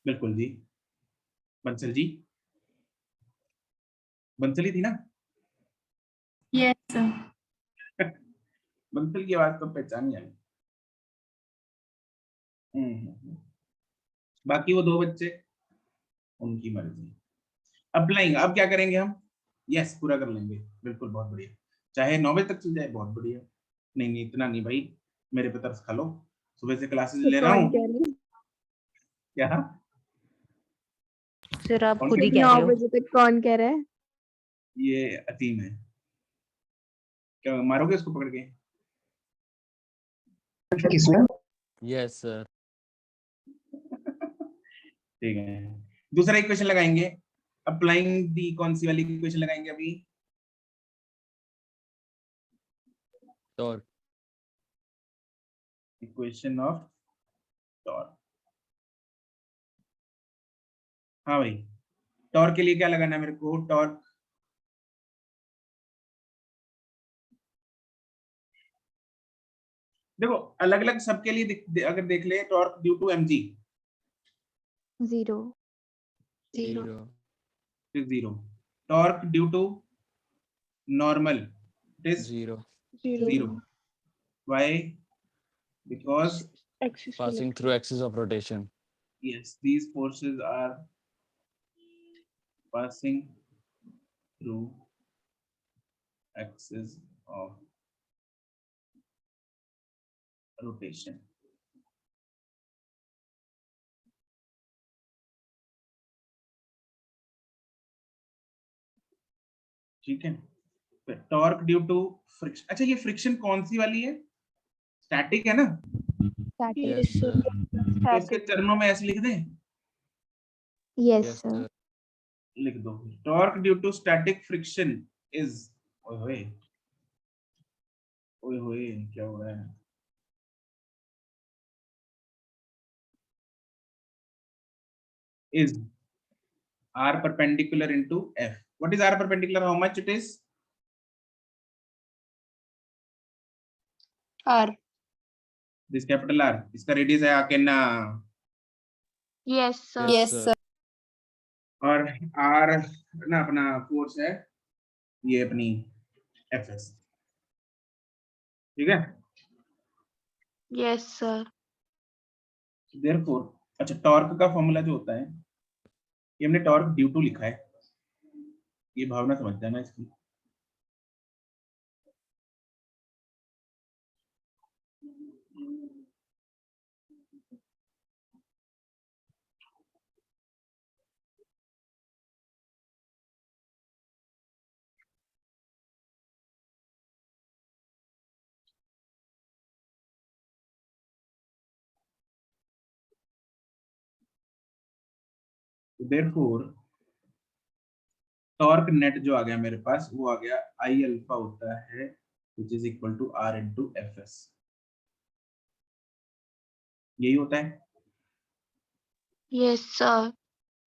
[SPEAKER 1] बिल्कुल जी। बंसल जी, बंसली थी ना?
[SPEAKER 7] Yes sir.
[SPEAKER 1] बंसल की आवाज तो पहचान नहीं आई। बाकी वो दो बच्चे, उनकी मर्जी। अप्लाइंग, अब क्या करेंगे हम? यस, पूरा कर लेंगे, बिल्कुल, बहुत बढ़िया। चाहे 9 बजे तक चल जाए, बहुत बढ़िया। नहीं नहीं, इतना नहीं भाई, मेरे पे तरस खा लो, सुबह से क्लासेस ले रहा हूँ। क्या
[SPEAKER 10] सर आप
[SPEAKER 1] कौन
[SPEAKER 10] खुद ही
[SPEAKER 1] कह
[SPEAKER 10] कह
[SPEAKER 3] नौ
[SPEAKER 10] रहे हो।
[SPEAKER 3] बजे तक कौन कह रहा है?
[SPEAKER 1] ये अतीम है, क्या मारोगे उसको पकड़ के?
[SPEAKER 8] किसमें?
[SPEAKER 9] Yes sir.
[SPEAKER 1] ठीक है, दूसरा इक्वेशन लगाएंगे, अप्लाइंग दी कौन सी वाली इक्वेशन लगाएंगे अभी?
[SPEAKER 9] टॉर्क।
[SPEAKER 1] Equation of torque. हाँ भाई, टॉर्क के लिए क्या लगाना है मेरे को? टॉर्क, देखो अलग अलग सबके लिए अगर देख ले, torque due to mg
[SPEAKER 3] 0
[SPEAKER 9] 0
[SPEAKER 1] is 0, torque due to normal is
[SPEAKER 9] 0
[SPEAKER 1] 0. Why? Because
[SPEAKER 5] Axis
[SPEAKER 9] passing through axis of rotation.
[SPEAKER 1] yes, these forces are passing through axis of rotation. ठीक है, टॉर्क ड्यू टू फ्रिक्शन। अच्छा, ये फ्रिक्शन कौन सी वाली है? स्टैटिक है ना?
[SPEAKER 9] Yes sir.
[SPEAKER 1] तो इसके चरणों में ऐसे लिख दें?
[SPEAKER 3] Yes
[SPEAKER 9] Yes
[SPEAKER 3] sir.
[SPEAKER 9] sir.
[SPEAKER 1] लिख दो, torque due to static friction is, ओए होए ओए होए, क्या हो रहा है? Is R perpendicular into F. What is R perpendicular? How much it is?
[SPEAKER 2] R.
[SPEAKER 1] This capital R. इसका रेडियस है आकेना,
[SPEAKER 6] यस सर।
[SPEAKER 2] Yes sir.
[SPEAKER 1] और R ना अपना फोर्स है, ये अपनी Fs। ठीक है,
[SPEAKER 6] यस सर।
[SPEAKER 1] Therefore, अच्छा, टॉर्क का फॉर्मूला जो होता है, ये हमने टॉर्क ड्यू टू लिखा है, ये भावना समझ जाना इसकी। Therefore, टॉर्क नेट जो आ गया मेरे पास, वो आ गया I अल्फा होता है which is equal to R into Fs। यही होता है।
[SPEAKER 6] Yes sir.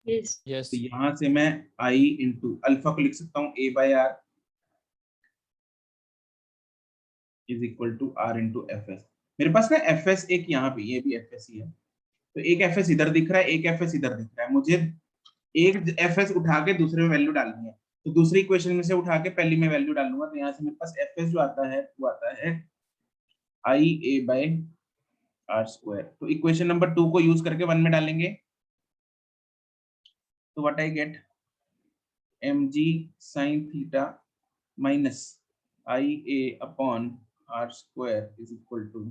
[SPEAKER 9] Yes.
[SPEAKER 1] तो यहां से मैं I इंटू अल्फा को लिख सकता हूँ A by R is equal to R into Fs। मेरे पास ना Fs एक यहाँ पे, ये भी Fs ही है, तो एक Fs इधर दिख रहा है, एक Fs इधर दिख रहा है, मुझे एक Fs उठा के दूसरे में वैल्यू डालनी है। तो दूसरी इक्वेशन में से उठा के पहली में वैल्यू डालूंगा, तो यहाँ से मेरे पास एफ एस जो आता है वो आता है I A by are square. तो इक्वेशन नंबर 2 को यूज करके 1 में डालेंगे, तो what I get M ji sine theta minus I A upon R square is equal to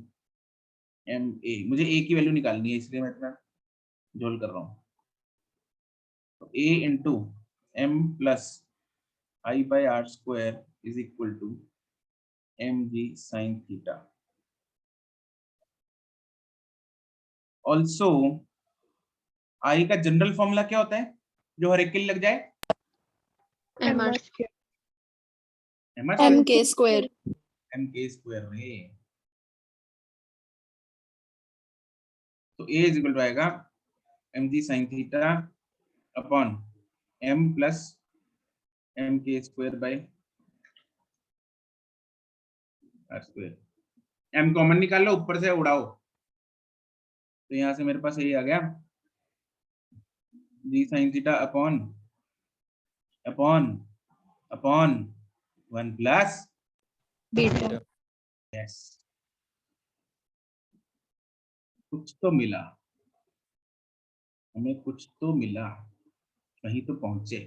[SPEAKER 1] M A. मुझे ए की वैल्यू निकालनी है इसलिए मैं इतना झोल कर रहा हूँ। तो a into M plus I by are square is equal to M ji sine theta. Also I का जनरल फॉर्मूला क्या होता है जो हर एक के लिए लग जाए?
[SPEAKER 6] MR
[SPEAKER 2] एम के स्क्वायर।
[SPEAKER 1] एम के स्क्वायर रे। तो a इज इक्वल टू आएगा एम जी sine theta upon m plus m के square by are square. M common निकाल लो, ऊपर से उड़ाओ, तो यहां से मेरे पास ये आ गया g sine theta upon upon upon 1 plus
[SPEAKER 2] beta.
[SPEAKER 1] Yes, कुछ तो मिला हमें, कुछ तो मिला, कहीं तो पहुंचे।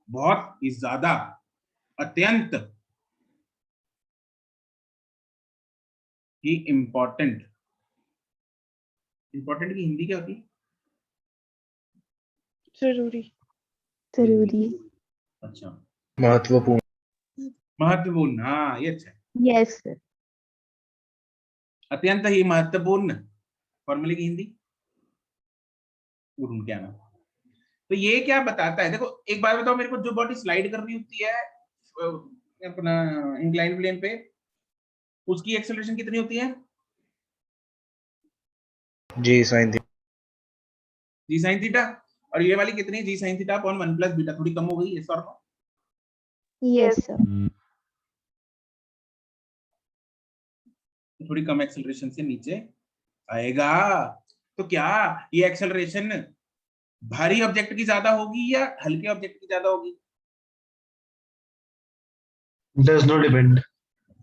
[SPEAKER 1] बहुत ही ज्यादा, अत्यंत ही इम्पोर्टेंट। इम्पोर्टेंट की हिंदी क्या होती है?
[SPEAKER 5] जरूरी।
[SPEAKER 3] जरूरी।
[SPEAKER 1] अच्छा,
[SPEAKER 4] महत्वपूर्ण।
[SPEAKER 1] महत्वपूर्ण, हाँ ये अच्छा है।
[SPEAKER 3] Yes sir.
[SPEAKER 1] अत्यंत ही महत्वपूर्ण फॉर्मूले की हिंदी वो ढूंढ के आना। तो ये क्या बताता है, देखो एक बात बताओ मेरे को, जो बॉडी स्लाइड कर रही होती है अपना इंक्लाइंड प्लेन पे, उसकी एक्सेलरेशन कितनी होती है?
[SPEAKER 4] G sine theta.
[SPEAKER 1] G sine theta. और ये वाली कितनी? G sine theta upon 1 plus beta. थोड़ी कम हो गई, यस और नो?
[SPEAKER 3] Yes sir.
[SPEAKER 1] थोड़ी कम एक्सेलरेशन से नीचे आएगा। तो क्या ये एक्सेलरेशन भारी ऑब्जेक्ट की ज्यादा होगी या हल्के ऑब्जेक्ट की ज्यादा होगी?
[SPEAKER 8] Does not depend.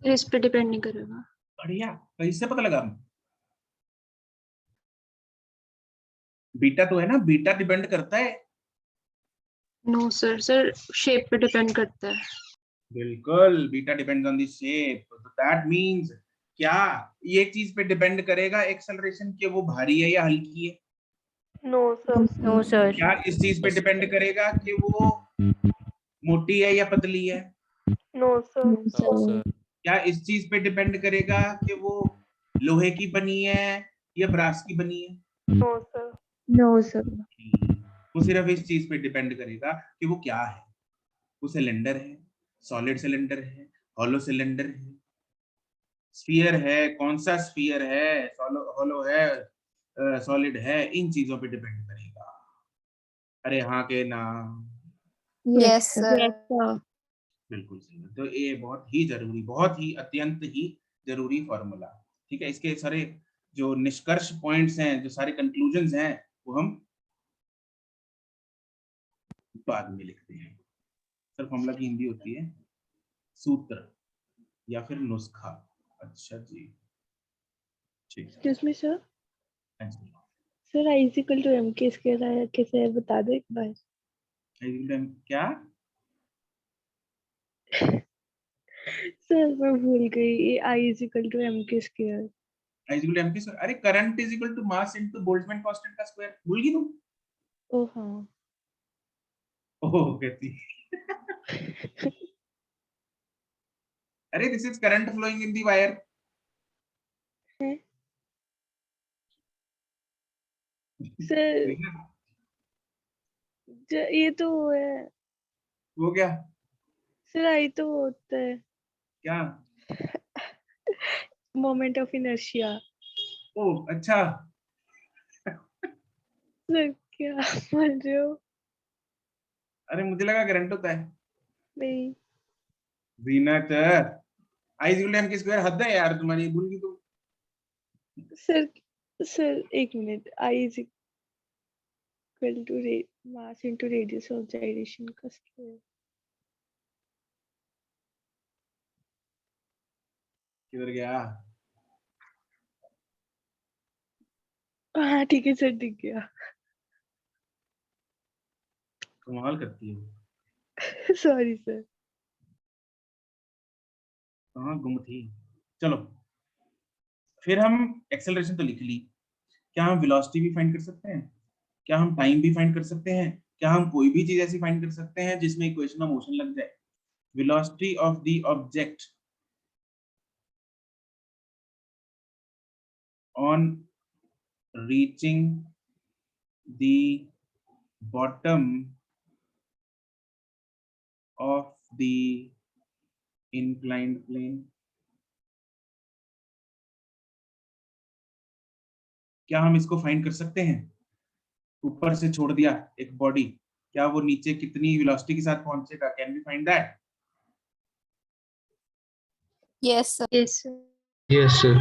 [SPEAKER 6] इस पे डिपेंड नहीं करेगा।
[SPEAKER 1] बढ़िया, कैसे पता लगा? बीटा तो है ना, बीटा डिपेंड करता है।
[SPEAKER 6] नो सर, सर शेप पे डिपेंड करता है।
[SPEAKER 1] बिल्कुल, beta depends on the shape. तो दैट मींस क्या ये चीज पे डिपेंड करेगा एक्सेलरेशन कि वो भारी है या हल्की है?
[SPEAKER 5] No sir.
[SPEAKER 10] No sir.
[SPEAKER 1] क्या इस चीज पे डिपेंड करेगा कि वो मोटी है या पतली है?
[SPEAKER 5] No sir.
[SPEAKER 10] No, sir.
[SPEAKER 1] क्या इस चीज पे डिपेंड करेगा कि वो लोहे की बनी है या ब्रास की बनी है?
[SPEAKER 5] No sir.
[SPEAKER 3] No sir.
[SPEAKER 1] वो सिर्फ इस चीज पे डिपेंड करेगा कि वो क्या है। वो सिलेंडर है, सॉलिड सिलेंडर है, हॉलो सिलेंडर है, स्फीयर है, कौन सा स्फीयर है, हॉलो है, सॉलिड है, इन चीजों पे डिपेंड करेगा। अरे हाँ के ना?
[SPEAKER 2] Yes sir.
[SPEAKER 1] बिल्कुल सही। तो ये बहुत ही जरूरी, बहुत ही अत्यंत ही जरूरी फॉर्मूला। ठीक है, इसके सारे जो निष्कर्ष पॉइंट्स हैं, जो सारे कंक्लूजन्स हैं, वो हम बाद में लिखते हैं। सर फॉर्मूला की हिंदी होती है सूत्र या फिर नुस्खा। अच्छा जी, ठीक है।
[SPEAKER 5] Excuse me sir.
[SPEAKER 1] हाँ जी।
[SPEAKER 5] Sir I is equal to M के स्क्वायर आया कैसे है बता दो एक बार।
[SPEAKER 1] क्या?
[SPEAKER 5] सर मैं भूल गई, I is equal to M के स्क्वायर।
[SPEAKER 1] अरे current is equal to mass into Boltzmann constant का स्क्वायर। भूल गई तुम?
[SPEAKER 5] ओ हाँ।
[SPEAKER 1] ओह कहती। अरे this is current flowing in the wire.
[SPEAKER 5] Sir ये तो वो है।
[SPEAKER 1] वो क्या?
[SPEAKER 5] सर आई तो वो होता है
[SPEAKER 1] क्या?
[SPEAKER 5] Moment of inertia.
[SPEAKER 1] ओह अच्छा।
[SPEAKER 5] सर क्या बोल रहे हो?
[SPEAKER 1] अरे मुझे लगा करंट होता है।
[SPEAKER 5] नहीं।
[SPEAKER 1] Zeenat, I equal to M के स्क्वायर हद है यार तुम्हारी, भूल गई तुम।
[SPEAKER 5] सर सर एक minute, I is equal to mass into radius of gyration का स्क्वायर।
[SPEAKER 1] किधर गया?
[SPEAKER 5] हाँ ठीक है सर, दिख गया।
[SPEAKER 1] कमाल करती है।
[SPEAKER 5] Sorry sir.
[SPEAKER 1] कहाँ गुम थी? चलो, फिर हम एक्सेलरेशन तो लिख ली, क्या हम वेलोसिटी भी फाइंड कर सकते हैं? क्या हम टाइम भी फाइंड कर सकते हैं? क्या हम कोई भी चीज ऐसी फाइंड कर सकते हैं जिसमें इक्वेशन ऑफ मोशन लग जाए? Velocity of the object on reaching the bottom of the inclined plane, क्या हम इसको फाइंड कर सकते हैं? ऊपर से छोड़ दिया एक बॉडी, क्या वो नीचे कितनी वेलोसिटी के साथ पहुंचेगा? Can we find that?
[SPEAKER 2] Yes sir.
[SPEAKER 6] Yes, sir.
[SPEAKER 8] Yes, sir.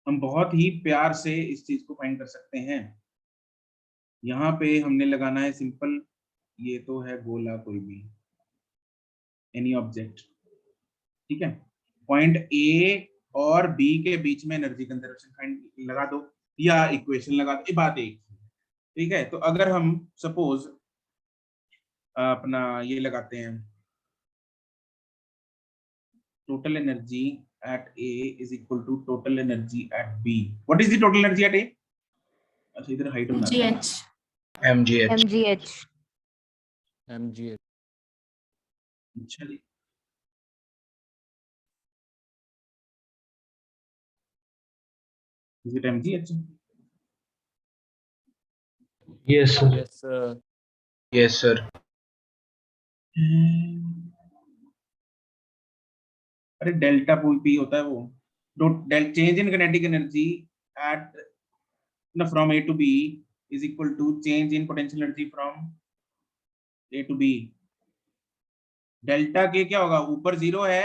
[SPEAKER 1] हम बहुत ही प्यार से इस चीज को फाइंड कर सकते हैं। यहाँ पे हमने लगाना है सिंपल, ये तो है गोला कोई भी, एनी ऑब्जेक्ट, ठीक है। पॉइंट ए और बी के बीच में एनर्जी कंजर्वेशन फाइंड लगा दो या इक्वेशन लगा दो, ये बात एक, ठीक है। तो अगर हम सपोज अपना ये लगाते हैं, total energy at A is equal to total energy at B. What is the total energy at A? अच्छा इधर हाइट बना दें।
[SPEAKER 7] GH.
[SPEAKER 4] mgh
[SPEAKER 10] mgh
[SPEAKER 9] mgh
[SPEAKER 1] अच्छा जी, is it mgh?
[SPEAKER 8] Yes, sir.
[SPEAKER 9] yes sir
[SPEAKER 4] yes sir
[SPEAKER 1] अरे डेल्टा पूल पी होता है वो, change in kinetic energy at from A to B is equal to change in potential energy from A to B. Delta K क्या होगा? ऊपर 0 है,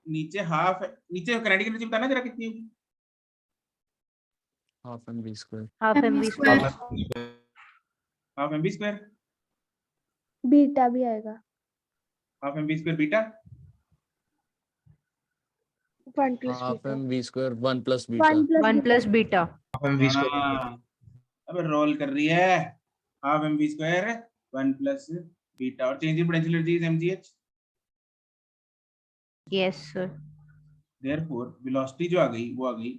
[SPEAKER 1] नीचे हाफ है। नीचे काइनेटिक एनर्जी बताना जरा कितनी होगी?
[SPEAKER 9] half mv square
[SPEAKER 10] half mv
[SPEAKER 7] Square.
[SPEAKER 10] square
[SPEAKER 1] half M B square,
[SPEAKER 3] beta भी आएगा।
[SPEAKER 1] Half M B square beta,
[SPEAKER 5] 1 plus
[SPEAKER 9] half
[SPEAKER 5] beta.
[SPEAKER 9] mv square 1 plus beta
[SPEAKER 10] 1 plus beta
[SPEAKER 4] mv square
[SPEAKER 1] हाँ, अब रोल कर रही है। Half M B square 1 plus beta, और change in potential energy is mgh।
[SPEAKER 10] yes sir
[SPEAKER 1] therefore velocity जो आ गई वो आ गई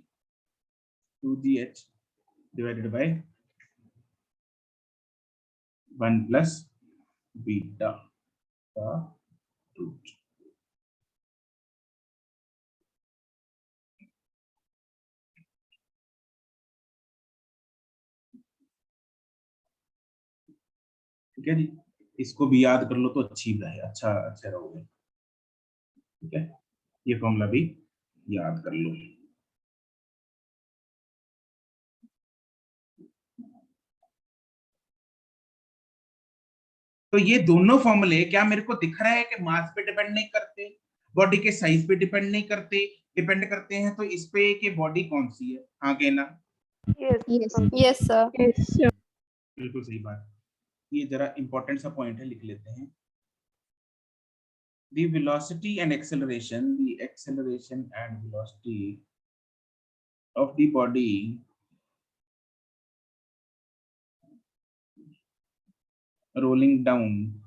[SPEAKER 1] 2gh divided by 1 plus beta का रूट। ठीक है जी, इसको भी याद कर लो तो अच्छी है, अच्छा रहोगे, ठीक है। ये फॉर्मूला भी याद कर लो। तो ये दोनों फॉर्मूले क्या मेरे को दिख रहा है कि मास पे डिपेंड नहीं करते, बॉडी के साइज पे डिपेंड नहीं करते, डिपेंड करते हैं तो इस पे कि बॉडी कौन सी है? हाँ कहना,
[SPEAKER 5] Yes.
[SPEAKER 3] Yes
[SPEAKER 2] yes sir.
[SPEAKER 5] Yes, sir.
[SPEAKER 1] बिल्कुल सही बात। ये जरा इंपॉर्टेंट सा पॉइंट है, लिख लेते हैं। The velocity and acceleration, the acceleration and velocity of the body rolling down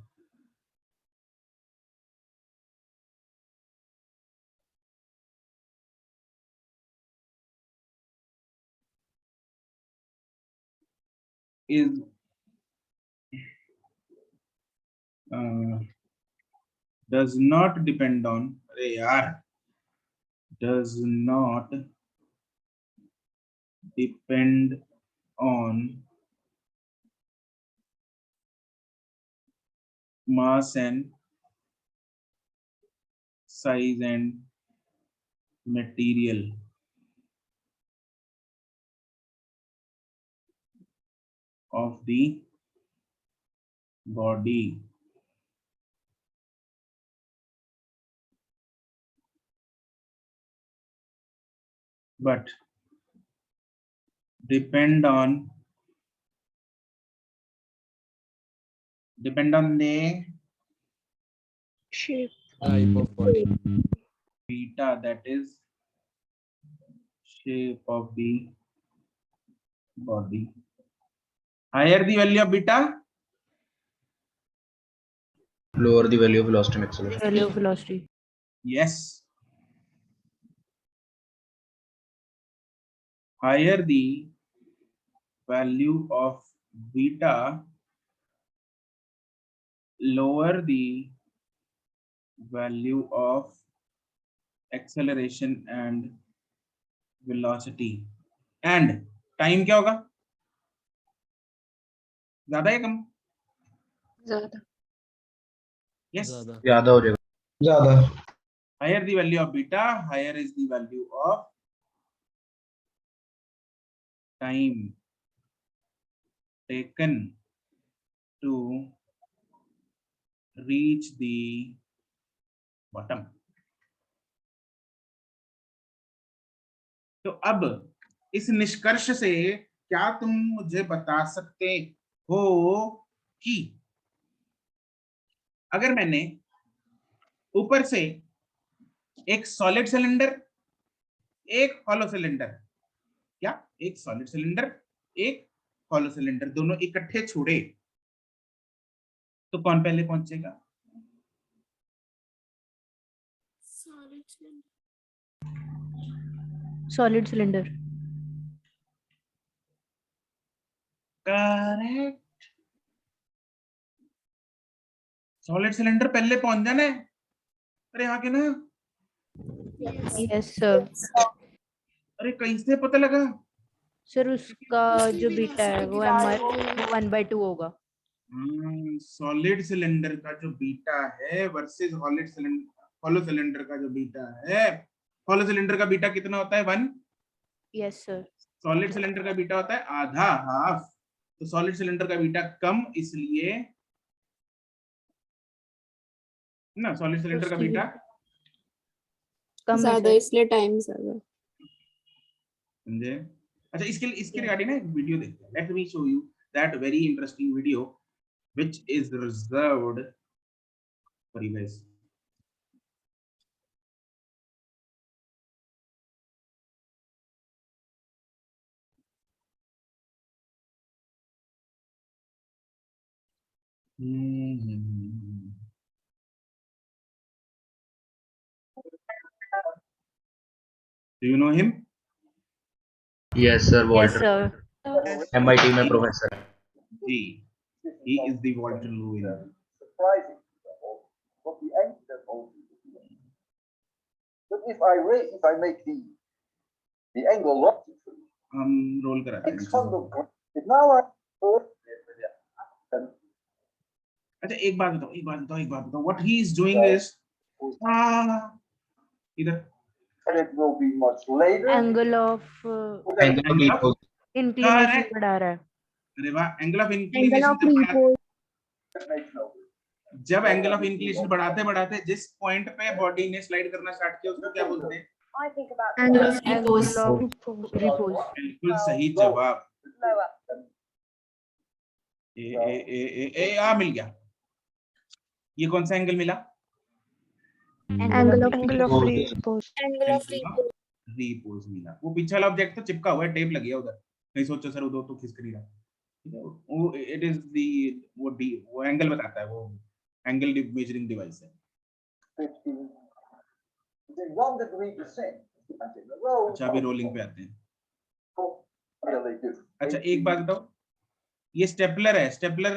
[SPEAKER 1] is does not depend on, अरे यार, does not depend on mass and size and material of the body, but depend on the
[SPEAKER 5] shape.
[SPEAKER 9] Type of body.
[SPEAKER 1] beta, that is shape of the body. Higher the value of beta,
[SPEAKER 4] lower the value of velocity and acceleration.
[SPEAKER 10] Value of velocity.
[SPEAKER 1] yes. Higher the value of beta, lower the value of acceleration and velocity. And time क्या होगा? ज्यादा या कम?
[SPEAKER 6] ज्यादा।
[SPEAKER 1] Yes.
[SPEAKER 4] ज्यादा हो जाएगा.
[SPEAKER 8] ज्यादा.
[SPEAKER 1] Higher the value of beta, higher is the value of time taken to reach the bottom. तो अब इस निष्कर्ष से क्या तुम मुझे बता सकते हो कि अगर मैंने ऊपर से एक सॉलिड सिलेंडर, एक हॉलो सिलेंडर, क्या एक सॉलिड सिलेंडर, एक हॉलो सिलेंडर दोनों इकट्ठे छोड़े तो कौन पहले पहुंचेगा?
[SPEAKER 10] Solid cylinder.
[SPEAKER 1] Correct. Solid cylinder पहले पहुंच जाना है. अरे यहाँ के ना.
[SPEAKER 10] Yes sir.
[SPEAKER 1] अरे कैसे पता लगा?
[SPEAKER 10] सर उसका जो बीटा है वो m/1/2 होगा.
[SPEAKER 1] सॉलिड सिलेंडर का जो बीटा है वर्सेस हॉलो सिलेंडर का जो बीटा है, हॉलो सिलेंडर का बीटा कितना होता है? 1.
[SPEAKER 10] Yes sir.
[SPEAKER 1] सॉलिड सिलेंडर का बीटा होता है आधा, हाफ. तो सॉलिड सिलेंडर का बीटा कम, इसलिए ना सॉलिड सिलेंडर का बीटा
[SPEAKER 10] कम
[SPEAKER 2] ज्यादा, इसलिए टाइम ज्यादा.
[SPEAKER 1] समझे? अच्छा, इसके रिगार्डिंग ना एक वीडियो देखते हैं. Let me show you that very interesting video which is reserved for you guys. Do you know him?
[SPEAKER 4] Yes sir,
[SPEAKER 10] Yes
[SPEAKER 4] Walter.
[SPEAKER 10] sir.
[SPEAKER 4] MIT में professor.
[SPEAKER 1] He is the Walter Lewin.
[SPEAKER 11] But if I make the angle logically,
[SPEAKER 1] हम रोल कराते हैं.
[SPEAKER 11] if now I
[SPEAKER 1] अच्छा, एक बात बताओ. What he is doing is इधर
[SPEAKER 11] and it will be much later.
[SPEAKER 10] Angle of inclination बढ़ा रहा है.
[SPEAKER 1] अरे वाह, एंगल ऑफ इंक्लिनेशन. जब एंगल ऑफ इंक्लिनेशन बढ़ाते बढ़ाते जिस पॉइंट पे बॉडी ने स्लाइड करना स्टार्ट किया उसको क्या बोलते हैं?
[SPEAKER 7] Angle of repose.
[SPEAKER 10] Repose.
[SPEAKER 1] बिल्कुल सही जवाब. ए मिल गया. ये कौन सा एंगल मिला?
[SPEAKER 5] Angle of repose.
[SPEAKER 1] रिपोज मिला. वो पीछे वाला ऑब्जेक्ट तो चिपका हुआ है, टेप लगी है उधर. नहीं सोचो सर उधर तो खिसक नहीं रहा. ठीक है, वो इट इज दी वो एंगल बताता है, वो एंगल मेजरिंग डिवाइस है.
[SPEAKER 11] 15 within 1 degree descent. And in a row.
[SPEAKER 1] अच्छा, अभी रोलिंग पे आते हैं.
[SPEAKER 11] Really do.
[SPEAKER 1] अच्छा, एक बात बताओ, ये स्टेपलर है. स्टेपलर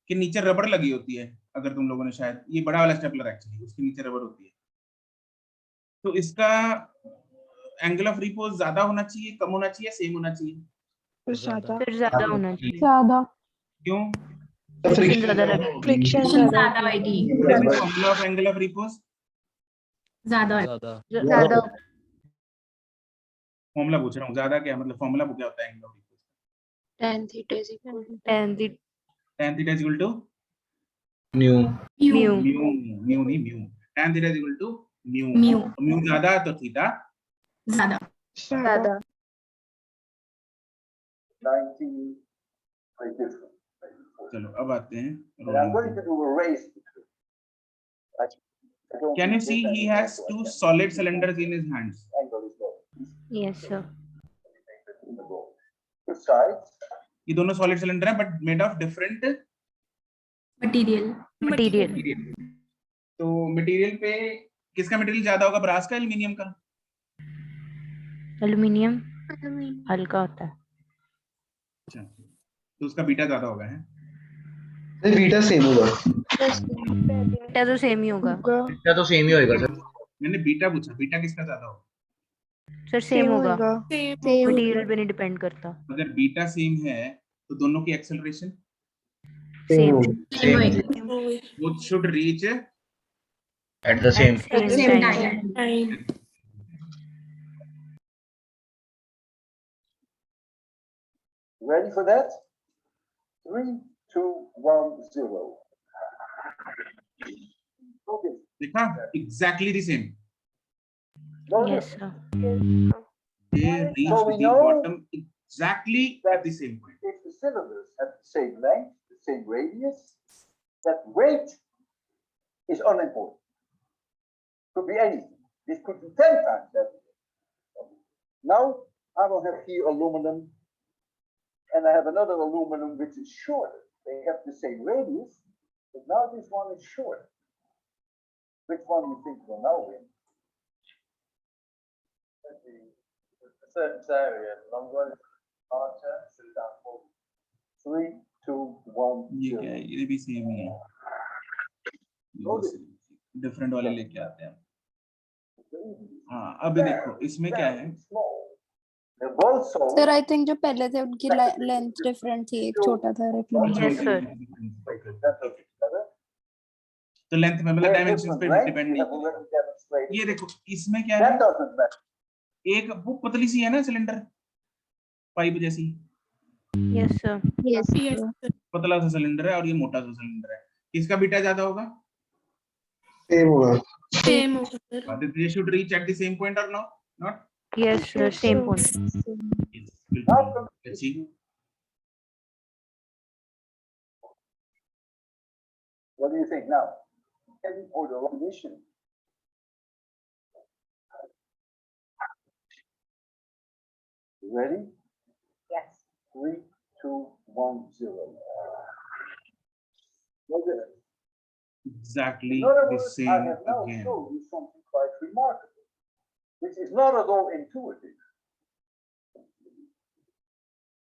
[SPEAKER 1] के नीचे रबड़ लगी होती है. अगर तुम लोगों ने शायद, ये बड़ा वाला स्टेपलर एक्चुअली उसके नीचे रबड़ होती है. तो इसका एंगल ऑफ रिपोज ज्यादा होना चाहिए, कम होना चाहिए, सेम होना चाहिए?
[SPEAKER 5] ज्यादा.
[SPEAKER 10] फिर ज्यादा होना चाहिए.
[SPEAKER 3] ज्यादा.
[SPEAKER 1] क्यों?
[SPEAKER 10] फ्रिक्शन ज्यादा लगेगा.
[SPEAKER 5] Friction
[SPEAKER 7] ज्यादा आएगी.
[SPEAKER 1] Formula of angle of repose
[SPEAKER 7] ज्यादा.
[SPEAKER 10] ज्यादा.
[SPEAKER 1] फॉर्मूला पूछ रहा हूँ, ज्यादा क्या मतलब? फॉर्मूला क्या होता है angle of repose?
[SPEAKER 6] tan theta is equal to
[SPEAKER 10] tan theta.
[SPEAKER 1] tan theta is equal to
[SPEAKER 4] Mu.
[SPEAKER 10] Mu.
[SPEAKER 1] mu नहीं mu. tan theta is equal to mu.
[SPEAKER 7] Mu.
[SPEAKER 1] mu ज्यादा तो थीटा
[SPEAKER 7] ज्यादा.
[SPEAKER 10] ज्यादा.
[SPEAKER 11] 19 very different.
[SPEAKER 1] चलो अब आते हैं
[SPEAKER 11] And I'm going
[SPEAKER 1] rolling
[SPEAKER 11] to do a race between. I don't
[SPEAKER 1] Can you
[SPEAKER 11] think
[SPEAKER 1] see
[SPEAKER 11] this
[SPEAKER 1] he
[SPEAKER 11] angle,
[SPEAKER 1] has
[SPEAKER 11] so I
[SPEAKER 1] two
[SPEAKER 11] can-
[SPEAKER 1] solid cylinders in his hands?
[SPEAKER 11] Angle is low.
[SPEAKER 10] Yes, sir.
[SPEAKER 11] In the ball. Two sides.
[SPEAKER 1] ये दोनों solid cylinder है but made of different
[SPEAKER 7] Material.
[SPEAKER 10] Material.
[SPEAKER 1] तो मटेरियल पे किसका मटेरियल ज्यादा होगा, ब्रास का एल्युमिनियम का?
[SPEAKER 10] एल्युमिनियम हल्का होता है।
[SPEAKER 1] अच्छा तो उसका बीटा ज्यादा होगा है।
[SPEAKER 4] बीटा सेम होगा।
[SPEAKER 10] बीटा तो सेम ही होगा।
[SPEAKER 4] बीटा तो सेम ही होगा सर।
[SPEAKER 1] मैंने बीटा पूछा, बीटा किसका ज्यादा होगा?
[SPEAKER 10] सर सेम होगा।
[SPEAKER 2] Same.
[SPEAKER 10] मटेरियल पे नहीं डिपेंड करता।
[SPEAKER 1] अगर बीटा सेम है तो दोनों की acceleration
[SPEAKER 10] same.
[SPEAKER 1] both should reach
[SPEAKER 4] at the same.
[SPEAKER 7] Same time.
[SPEAKER 11] Ready for that? 3, 2, 1, 0. Okay.
[SPEAKER 1] देखा exactly the same.
[SPEAKER 10] Yes, sir.
[SPEAKER 1] They reach
[SPEAKER 11] So we
[SPEAKER 1] the
[SPEAKER 11] know
[SPEAKER 1] bottom exactly at the same point.
[SPEAKER 11] If the cylinders have the same length, the same radius, that weight is unimportant. Could be anything. This could be 10 times that. Now I will have here aluminum, and I have another aluminum which is shorter. They have the same radius, but now this one is shorter. Which one do you think will now win? The surface area, longer, larger, so down forward. 3, 2, 1,
[SPEAKER 1] ये क्या है? ये भी सेम ही है। डिफरेंट वाले लेके आते हैं। हाँ अभी देखो इसमें क्या है?
[SPEAKER 11] They're both so.
[SPEAKER 2] Sir, I think जो पहले थे उनकी लेंथ डिफरेंट थी, एक छोटा था और एक लंबा।
[SPEAKER 10] Yes, sir.
[SPEAKER 1] तो लेंथ में मतलब डायमेंशंस पे डिपेंड नहीं। ये देखो इसमें क्या है? एक वो पतली सी है ना सिलेंडर, पाइप जैसी।
[SPEAKER 10] Yes, sir.
[SPEAKER 2] Yes.
[SPEAKER 1] पतला सा सिलेंडर है और ये मोटा सा सिलेंडर है। किसका बीटा ज्यादा होगा?
[SPEAKER 4] सेम होगा।
[SPEAKER 7] Same.
[SPEAKER 1] But they should reach at the same point or no? Not?
[SPEAKER 10] Yes, sir. Same point.
[SPEAKER 1] Yes. बिल्कुल। Let's see.
[SPEAKER 11] What do you think now? Heading for the wrong mission. You ready? Yes. 3, 2, 1, 0. Look at it.
[SPEAKER 1] Exactly
[SPEAKER 11] In other
[SPEAKER 1] the
[SPEAKER 11] words, I
[SPEAKER 1] same
[SPEAKER 11] have now
[SPEAKER 1] again.
[SPEAKER 11] shown you something quite remarkable, which is not at all intuitive.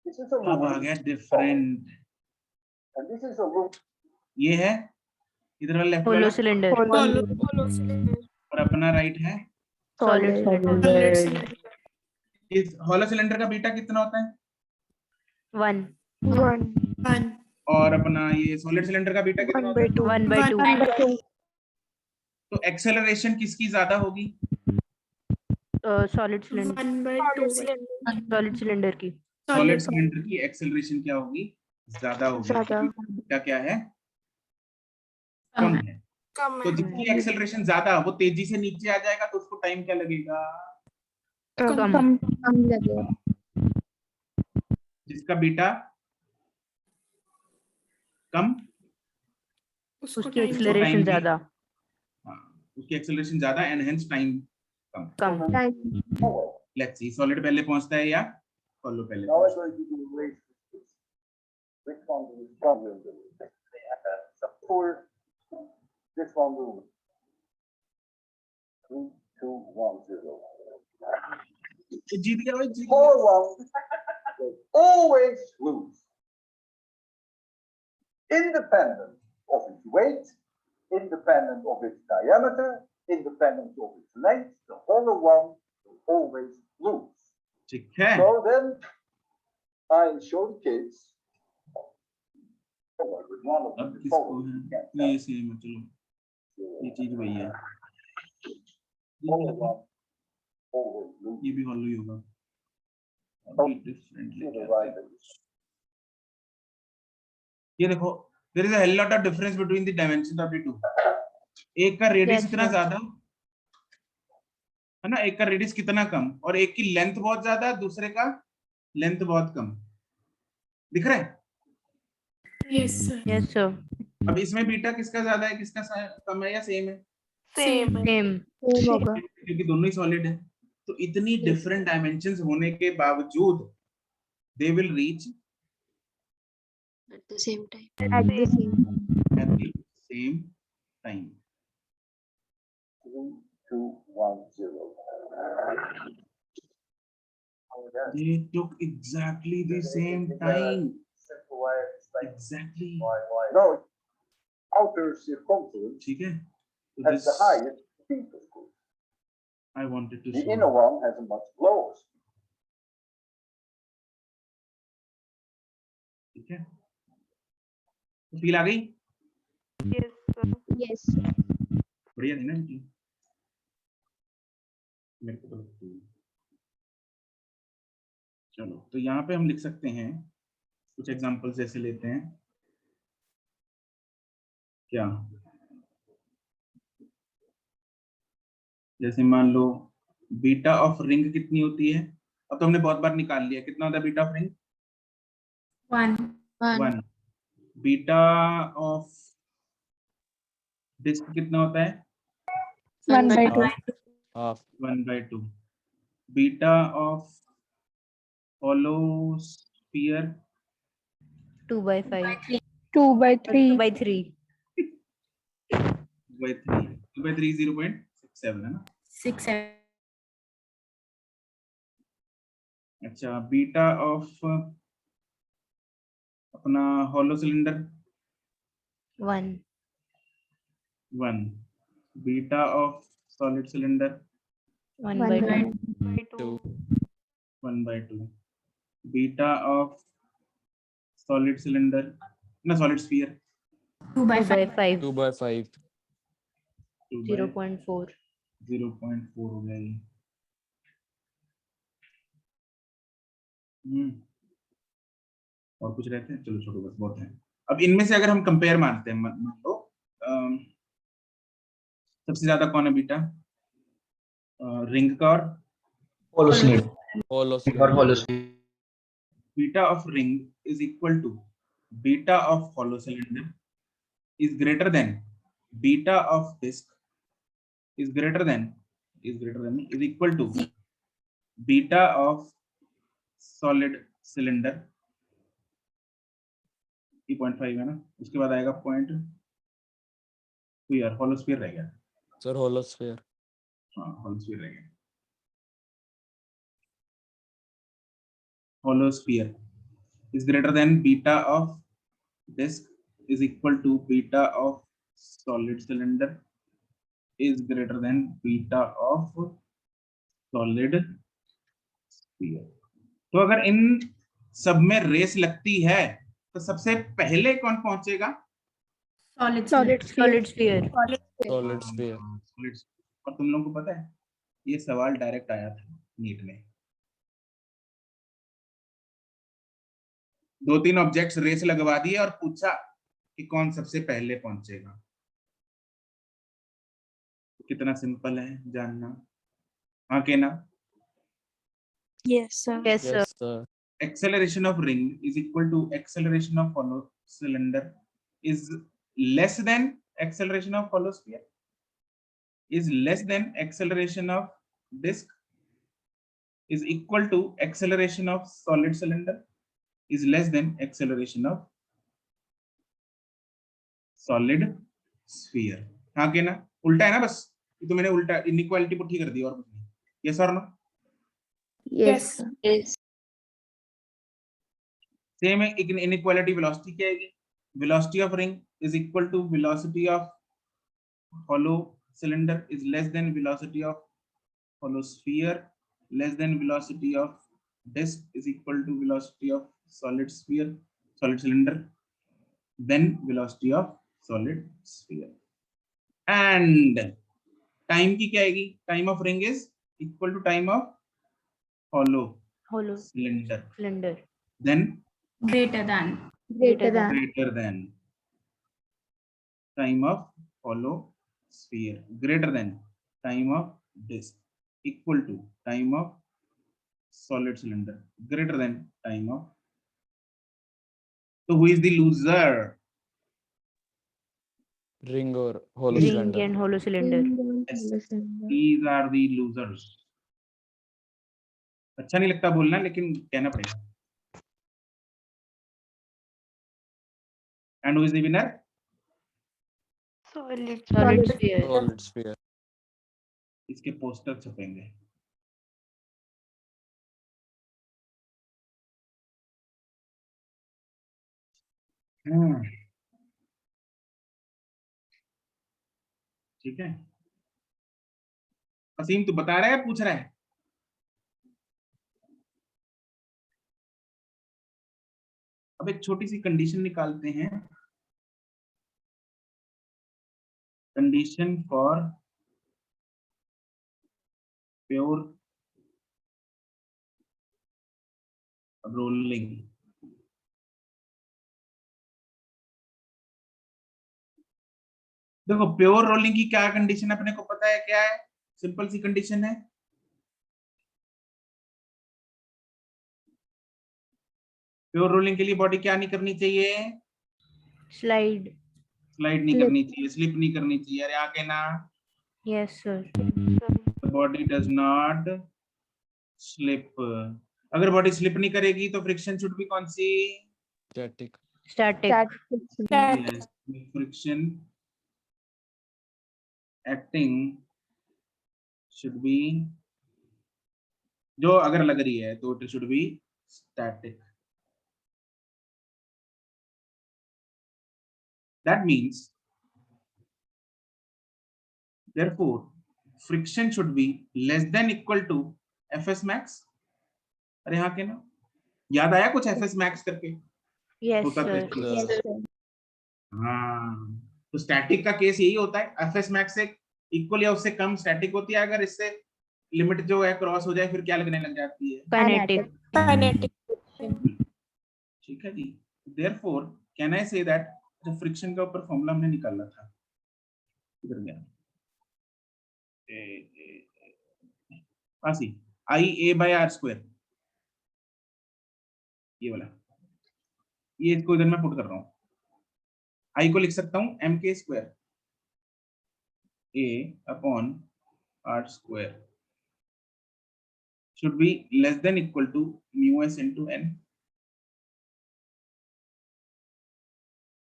[SPEAKER 11] This is a
[SPEAKER 1] अब आ गया different.
[SPEAKER 11] and this is a loop.
[SPEAKER 1] ये है इधर वाला लेफ्ट
[SPEAKER 10] Hollow
[SPEAKER 1] वाला
[SPEAKER 10] cylinder.
[SPEAKER 1] और अपना राइट है।
[SPEAKER 10] Solid cylinder.
[SPEAKER 1] इस हॉलो सिलेंडर का बीटा कितना होता है?
[SPEAKER 10] 1.
[SPEAKER 1] और अपना ये सॉलिड सिलेंडर का बीटा कितना होता है?
[SPEAKER 10] 1/2.
[SPEAKER 1] तो एक्सेलरेशन किसकी ज्यादा होगी?
[SPEAKER 10] Solid cylinder. Solid cylinder की.
[SPEAKER 1] सॉलिड सिलेंडर की एक्सेलरेशन क्या होगी? ज्यादा होगी। बीटा क्या है? कम है। तो जिसकी एक्सेलरेशन ज्यादा वो तेजी से नीचे आ जाएगा तो उसको टाइम क्या लगेगा?
[SPEAKER 10] कम
[SPEAKER 2] लगेगा।
[SPEAKER 1] जिसका बीटा कम
[SPEAKER 10] उसकी एक्सेलरेशन ज्यादा।
[SPEAKER 1] हाँ उसकी एक्सेलरेशन ज्यादा and hence time come. Let's see solid पहले पहुंचता है या फॉलो पहले?
[SPEAKER 11] Now I'm going to do a race. Which one do you probably do? Support this one do. 3, 2, 1, 0.
[SPEAKER 1] जीत गया भाई, जीत
[SPEAKER 11] Poor
[SPEAKER 1] गया।
[SPEAKER 11] one will always lose. Independent of its weight, independent of its diameter, independent of its length, the hollow one will always lose.
[SPEAKER 1] ठीक है।
[SPEAKER 11] So then I show the kids.
[SPEAKER 1] अब किसको है? ये सेम है, चलो ये चीज वही है। ये भी हॉलो ही होगा। ये देखो there is a hell lot of difference between the dimensions of the two. एक का रेडियस इतना ज्यादा है ना, एक का रेडियस कितना कम, और एक की लेंथ बहुत ज्यादा, दूसरे का लेंथ बहुत कम। दिख रहा है?
[SPEAKER 7] Yes, sir.
[SPEAKER 10] यस सर
[SPEAKER 1] अब इसमें बीटा किसका ज्यादा है, किसका कम है या सेम है?
[SPEAKER 5] सेम
[SPEAKER 10] सेम
[SPEAKER 3] सेम होगा।
[SPEAKER 1] क्योंकि दोनों ही सॉलिड है। तो इतनी डिफरेंट डायमेंशंस होने के बावजूद they will reach
[SPEAKER 6] at the same time.
[SPEAKER 3] At the same
[SPEAKER 1] at the same time.
[SPEAKER 11] 3, 2, 1, 0.
[SPEAKER 1] They took exactly the same time. Exactly.
[SPEAKER 11] No, outer circumference
[SPEAKER 1] ठीक है? So
[SPEAKER 11] has the
[SPEAKER 1] this
[SPEAKER 11] highest speed, of course.
[SPEAKER 1] I wanted to
[SPEAKER 11] The
[SPEAKER 1] show.
[SPEAKER 11] inner one has a much lower speed.
[SPEAKER 1] ठीक है? तो फील आ गई?
[SPEAKER 3] Yes.
[SPEAKER 1] बढ़िया थी ना इनकी? मेरे को तो लगती है। चलो तो यहाँ पे हम लिख सकते हैं कुछ एग्जांपल्स जैसे लेते हैं क्या, जैसे मान लो बीटा ऑफ रिंग कितनी होती है? अब तो हमने बहुत बार निकाल लिया, कितना होता है beta of ring?
[SPEAKER 7] 1.
[SPEAKER 1] 1. Beta of disc कितना होता है?
[SPEAKER 2] 1/2.
[SPEAKER 9] half
[SPEAKER 1] 1/2. Beta of hollow sphere
[SPEAKER 10] 2/5
[SPEAKER 2] 2/3.
[SPEAKER 10] 2/3
[SPEAKER 1] 2/3 0.67 है ना?
[SPEAKER 7] 6, 7.
[SPEAKER 1] अच्छा बीटा ऑफ अपना hollow cylinder
[SPEAKER 10] 1
[SPEAKER 1] 1. Beta of solid cylinder
[SPEAKER 10] 1/2
[SPEAKER 9] 2
[SPEAKER 1] 1/2. Beta of solid cylinder ना सॉलिड स्फीयर
[SPEAKER 7] 2/5.
[SPEAKER 10] 2/5
[SPEAKER 1] 2/0.4
[SPEAKER 10] 0.4
[SPEAKER 1] हो गया ये। और कुछ रहते हैं? चलो छोड़ो बस बहुत है। अब इनमें से अगर हम कंपेयर मानते हैं, मान लो सबसे ज्यादा कौन है बीटा? रिंग का और
[SPEAKER 8] Hollow slit.
[SPEAKER 9] hollow
[SPEAKER 4] और
[SPEAKER 9] cylinder
[SPEAKER 4] hollow
[SPEAKER 1] beta of ring is equal to beta of hollow cylinder is greater than beta of disk is greater than is equal to beta of solid cylinder 3.5 है ना? उसके बाद आएगा पॉइंट तो यार hollow sphere रह गया।
[SPEAKER 9] sir hollow sphere
[SPEAKER 1] हाँ hollow sphere रह गया। hollow sphere is greater than beta of disk is equal to beta of solid cylinder is greater than beta of solid sphere। तो अगर इन सब में रेस लगती है तो सबसे पहले कौन पहुंचेगा?
[SPEAKER 7] Solid
[SPEAKER 2] Solid
[SPEAKER 7] sphere.
[SPEAKER 10] solid sphere
[SPEAKER 9] solid sphere
[SPEAKER 1] और तुम लोगों को पता है ये सवाल डायरेक्ट आया था नीट में। 2-3 ऑब्जेक्ट्स रेस लगवा दिए और पूछा कि कौन सबसे पहले पहुंचेगा। कितना सिंपल है जानना। हाँ के ना?
[SPEAKER 5] yes sir.
[SPEAKER 10] yes sir
[SPEAKER 9] yes sir
[SPEAKER 1] Acceleration of ring is equal to acceleration of hollow cylinder is less than acceleration of hollow sphere is less than acceleration of disk is equal to acceleration of solid cylinder is less than acceleration of solid sphere। हाँ के ना? उल्टा है ना? बस ये तो मैंने उल्टा इनइक्वालिटी पुट ही कर दी और कुछ नहीं। यस और नो?
[SPEAKER 3] Yes.
[SPEAKER 6] Yes.
[SPEAKER 1] सेम है। इनइक्वालिटी वेलोसिटी क्या आएगी? Velocity of ring is equal to velocity of hollow cylinder is less than velocity of hollow sphere less than velocity of disk is equal to velocity of solid cylinder then velocity of solid sphere and time की क्या आएगी? time of ring is equal to time of hollow cylinder then
[SPEAKER 7] Greater than.
[SPEAKER 1] greater than time of hollow sphere greater than time of disk equal to time of solid cylinder greater than time of तो who is the loser?
[SPEAKER 9] Ring or hollow
[SPEAKER 10] Ring
[SPEAKER 9] cylinder.
[SPEAKER 10] and hollow cylinder.
[SPEAKER 1] Yes, these are the losers. अच्छा नहीं लगता बोलना, लेकिन कहना पड़ेगा. And who is the winner?
[SPEAKER 5] Solid.
[SPEAKER 10] Solid sphere.
[SPEAKER 9] Solid sphere.
[SPEAKER 1] इसके पोस्टर छपेंगे. ठीक है. असीम तू बता रहा है, पूछ रहा है? अब एक छोटी सी कंडीशन निकालते हैं. Condition for pure rolling. देखो प्योर रोलिंग की क्या कंडीशन अपने को पता है, क्या है? सिंपल सी कंडीशन है. प्योर रोलिंग के लिए बॉडी क्या नहीं करनी चाहिए?
[SPEAKER 10] Slide.
[SPEAKER 1] स्लाइड नहीं करनी चाहिए, स्लिप नहीं करनी चाहिए. अरे आके ना,
[SPEAKER 10] Yes, sir.
[SPEAKER 1] Body does not slip. अगर बॉडी स्लिप नहीं करेगी तो फ्रिक्शन शुड बी कौन सी?
[SPEAKER 9] Static.
[SPEAKER 10] Static.
[SPEAKER 1] Friction acting should be, जो अगर लग रही है तो it should be static. That means, therefore, friction should be less than equal to Fs max. अरे हाँ के ना, याद आया कुछ Fs max करके?
[SPEAKER 10] Yes,
[SPEAKER 1] होता
[SPEAKER 10] sir.
[SPEAKER 1] तो
[SPEAKER 6] Yes, sir.
[SPEAKER 1] हाँ, तो स्टैटिक का केस यही होता है. Fs max से इक्वल या उससे कम स्टैटिक होती है. अगर इससे लिमिट जो है क्रॉस हो जाए फिर क्या लगने लग जाती है?
[SPEAKER 10] Kinetic.
[SPEAKER 5] Kinetic.
[SPEAKER 1] ठीक है जी. Therefore, can I say that जो फ्रिक्शन का ऊपर फॉर्मूला हमने निकाला था, किधर गया? आसी IA/R², ये वाला, ये इसको इधर मैं पुट कर रहा हूँ. I को लिख सकता हूँ mk² A/R² should be less than equal to μs into n.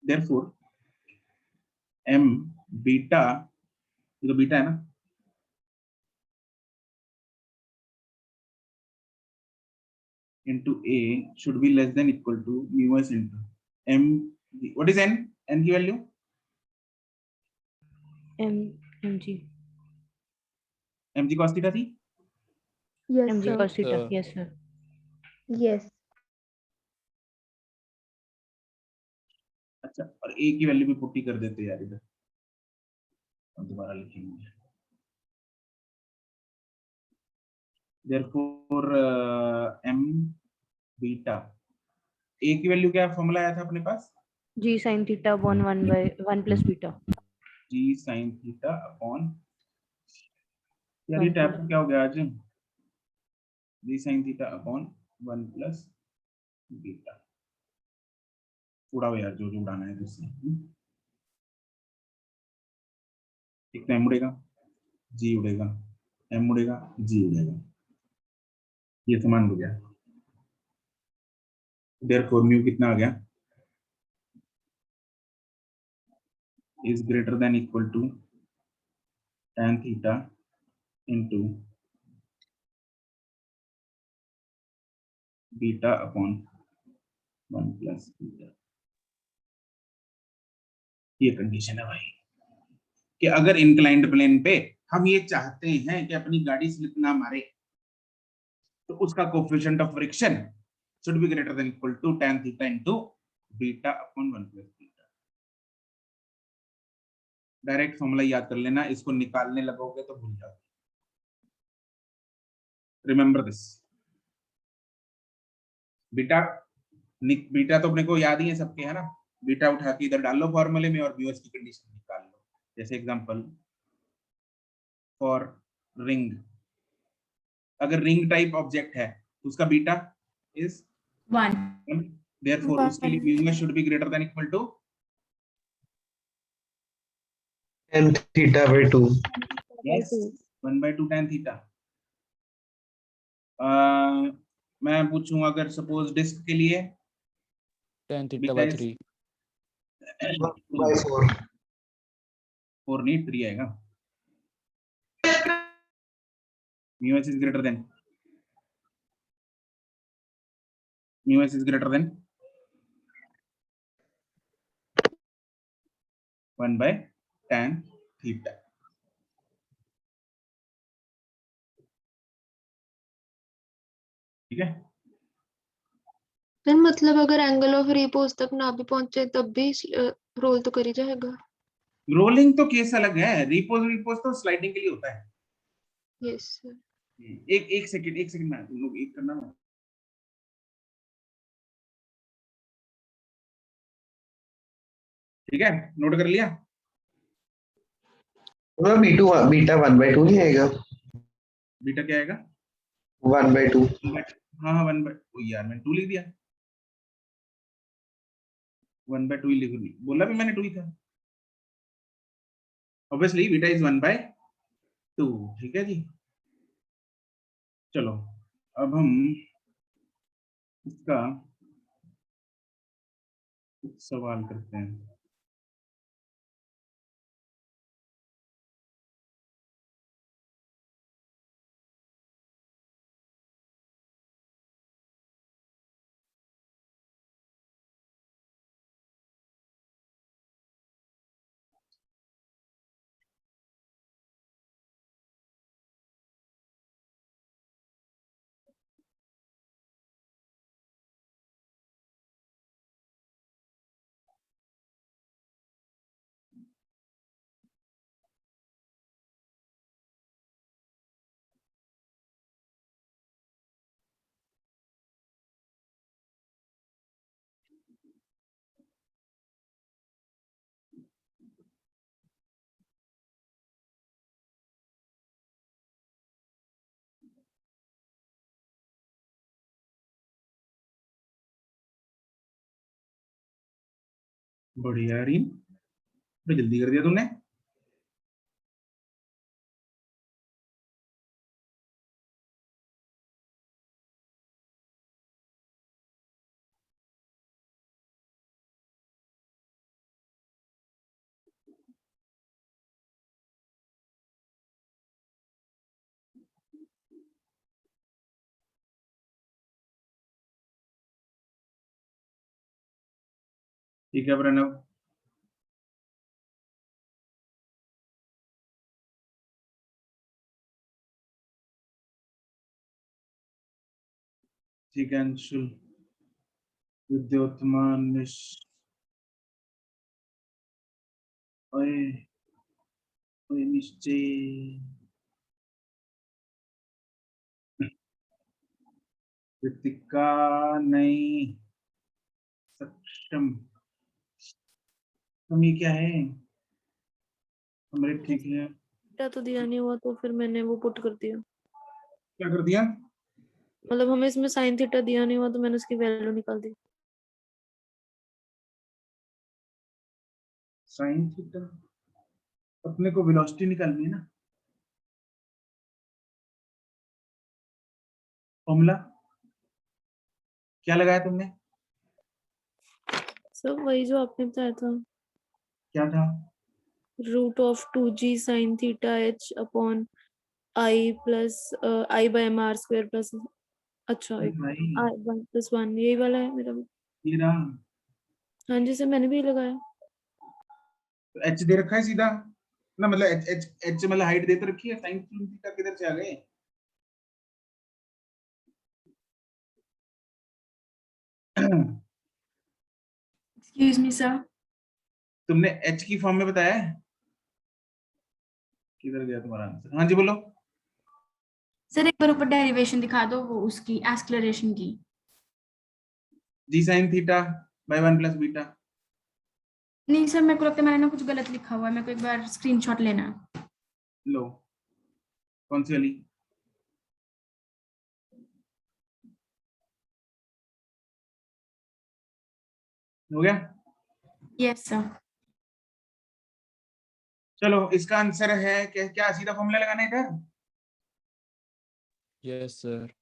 [SPEAKER 1] Therefore, m beta, ये तो बीटा है ना, into A should be less than equal to μs into m. What is n? N की value
[SPEAKER 10] mg.
[SPEAKER 1] mg cos theta थी.
[SPEAKER 3] Yes,
[SPEAKER 10] mg
[SPEAKER 3] sir.
[SPEAKER 10] cos theta.
[SPEAKER 9] Sir.
[SPEAKER 10] Yes, sir.
[SPEAKER 3] Yes.
[SPEAKER 1] अच्छा, और a की वैल्यू भी पुट्टी कर देते यार इधर, और दोबारा लिखेंगे. Therefore, m बीटा, a की वैल्यू क्या फॉर्मूला आया था अपने पास?
[SPEAKER 10] G sin theta upon 1 plus beta.
[SPEAKER 1] g sin theta upon, यार ये टैब क्या हो गया आज? g sin theta upon 1 plus beta. उड़ाओ यार, जो जो उड़ाना है उससे. कितना m उड़ेगा? g उड़ेगा, m उड़ेगा, g उड़ेगा. ये समान हो गया. Therefore, म्यू कितना आ गया? Is greater than equal to tan theta into beta upon 1 plus beta. ये कंडीशन है भाई कि अगर इंक्लाइंड प्लेन पे हम ये चाहते हैं कि अपनी गाड़ी स्लिप ना मारे, तो उसका coefficient of friction should be greater than equal to tan theta into beta upon 1 plus beta. Direct formula याद कर लेना, इसको निकालने लगोगे तो भूल जाओगे. Remember this. बीटा तो अपने को याद ही है सबके, है ना? बीटा उठा के इधर डाल लो फॉर्मूले में और म्यूएस की कंडीशन निकाल लो. जैसे एग्जांपल फॉर रिंग, अगर रिंग टाइप ऑब्जेक्ट है तो उसका बीटा इज
[SPEAKER 7] 1.
[SPEAKER 1] Therefore उसके लिए mu s should be greater than equal to
[SPEAKER 8] tan theta by 2.
[SPEAKER 1] yes 1/2 tan theta. मैं पूछूंगा अगर सपोज डिस्क के लिए
[SPEAKER 9] tan theta by 3.
[SPEAKER 8] 1/4.
[SPEAKER 1] 4 नहीं 3 आएगा. mu s is greater than 1/tan theta. ठीक है.
[SPEAKER 6] देन मतलब अगर एंगल ऑफ रिपोज तक ना भी पहुंचे तब भी रोल तो कर ही जाएगा.
[SPEAKER 1] रोलिंग तो केस अलग है, रिपोज तो स्लाइडिंग के लिए होता है.
[SPEAKER 6] Yes sir.
[SPEAKER 1] एक सेकंड ना तुम लोग एक करना ना. ठीक है, नोट कर लिया.
[SPEAKER 8] B2 बीटा 1/2 नहीं आएगा.
[SPEAKER 1] बीटा क्या आएगा?
[SPEAKER 8] 1/2.
[SPEAKER 1] हाँ 1/2. यार मैंने 2 लिख दिया. 1/2 ही लिख बोला भी मैंने 2 ही था. Obviously beta is 1/2. ठीक है जी. चलो अब हम इसका सवाल करते हैं. बढ़िया रीम, बड़ी जल्दी कर दिया तुमने. ठीक है प्रणव. ठीक है अंशुल. विद्योत्मान निश्चय. कृतिका नहीं सक्षम. हम ये क्या है? हमारे ठीक है.
[SPEAKER 10] थीटा तो दिया नहीं हुआ तो फिर मैंने वो पुट कर दिया.
[SPEAKER 1] क्या कर दिया?
[SPEAKER 10] मतलब हमें इसमें साइन थीटा दिया नहीं हुआ तो मैंने उसकी वैल्यू निकाल दी.
[SPEAKER 1] Sine theta. अपने को वेलोसिटी निकालनी है ना. फॉर्मूला क्या लगाया तुमने?
[SPEAKER 10] सब वही जो आपने बताया था.
[SPEAKER 1] क्या था?
[SPEAKER 10] Root of 2g sin theta h upon i plus i by m r square plus अच्छा
[SPEAKER 1] अरे भाई
[SPEAKER 10] i 1 + 1 यही वाला है मेरा भी.
[SPEAKER 1] ये रहा.
[SPEAKER 10] हाँ जी सर मैंने भी लगाया.
[SPEAKER 1] तो एच दे रखा है सीधा ना, मतलब एच एच एच मतलब हाइट दे तो रखी है. साइन थीटा किधर से आ गए?
[SPEAKER 7] Excuse me, sir.
[SPEAKER 1] तुमने एच की फॉर्म में बताया है? किधर गया तुम्हारा आंसर? हाँ जी बोलो.
[SPEAKER 7] सर एक बार ऊपर डेरिवेशन दिखा दो वो उसकी एक्सलरेशन की.
[SPEAKER 1] जी साइन थीटा बाय 1 + बीटा.
[SPEAKER 7] नहीं सर मेरे को लगता है मैंने ना कुछ गलत लिखा हुआ है, मेरे को एक बार स्क्रीनशॉट लेना है.
[SPEAKER 1] लो कौन सी वाली? हो गया?
[SPEAKER 7] Yes sir.
[SPEAKER 1] चलो इसका आंसर है क्या सीधा फॉर्मूला लगाना है इधर?
[SPEAKER 9] Yes sir.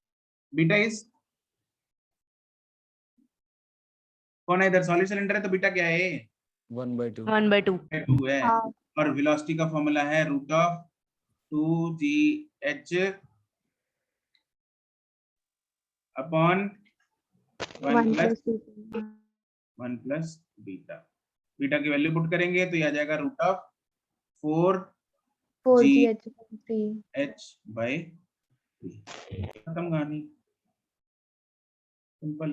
[SPEAKER 1] बीटा इज कौन है इधर? सॉलिड सिलेंडर है तो बीटा क्या है?
[SPEAKER 9] 1/2।
[SPEAKER 10] 1/2।
[SPEAKER 1] 2 है।
[SPEAKER 3] हाँ
[SPEAKER 1] और वेलोसिटी का फॉर्मूला है root of 2gh upon 1
[SPEAKER 3] 1
[SPEAKER 1] plus
[SPEAKER 3] plus 2
[SPEAKER 1] 1 plus beta. Beta की वैल्यू पुट करेंगे तो ये आ जाएगा root of 4gh
[SPEAKER 3] 4gh/3
[SPEAKER 1] by 3। खत्म कहानी, सिंपल।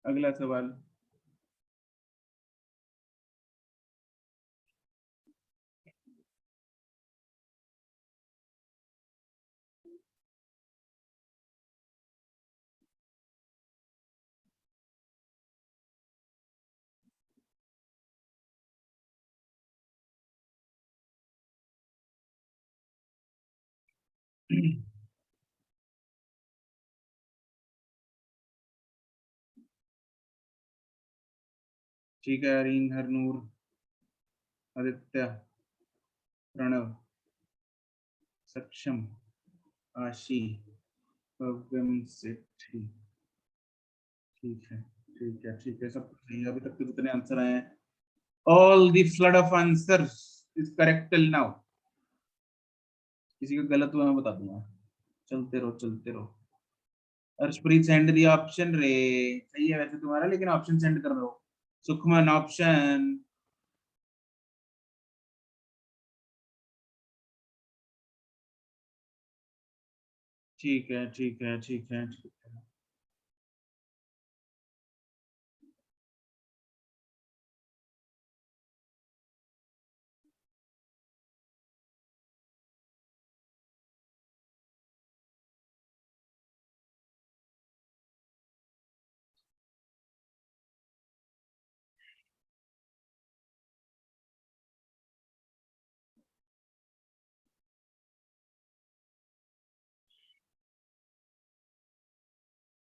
[SPEAKER 1] अगला सवाल। ठीक है, अरीन, हरनूर, आदित्य, प्रणव, सक्षम, आशी, पवन सेठी। ठीक है, ठीक है, ठीक है, सब सही है। अभी तक तो जितने आंसर आए हैं, all the flood of answers is correct till now. किसी का गलत हुआ मैं बता दूंगा। चलते रहो, चलते रहो। अर्शप्रीत सेंड दिया ऑप्शन रे। सही है वैसे तुम्हारा, लेकिन ऑप्शन सेंड कर दो। सुखमन ऑप्शन। ठीक है, ठीक है, ठीक है, ठीक है।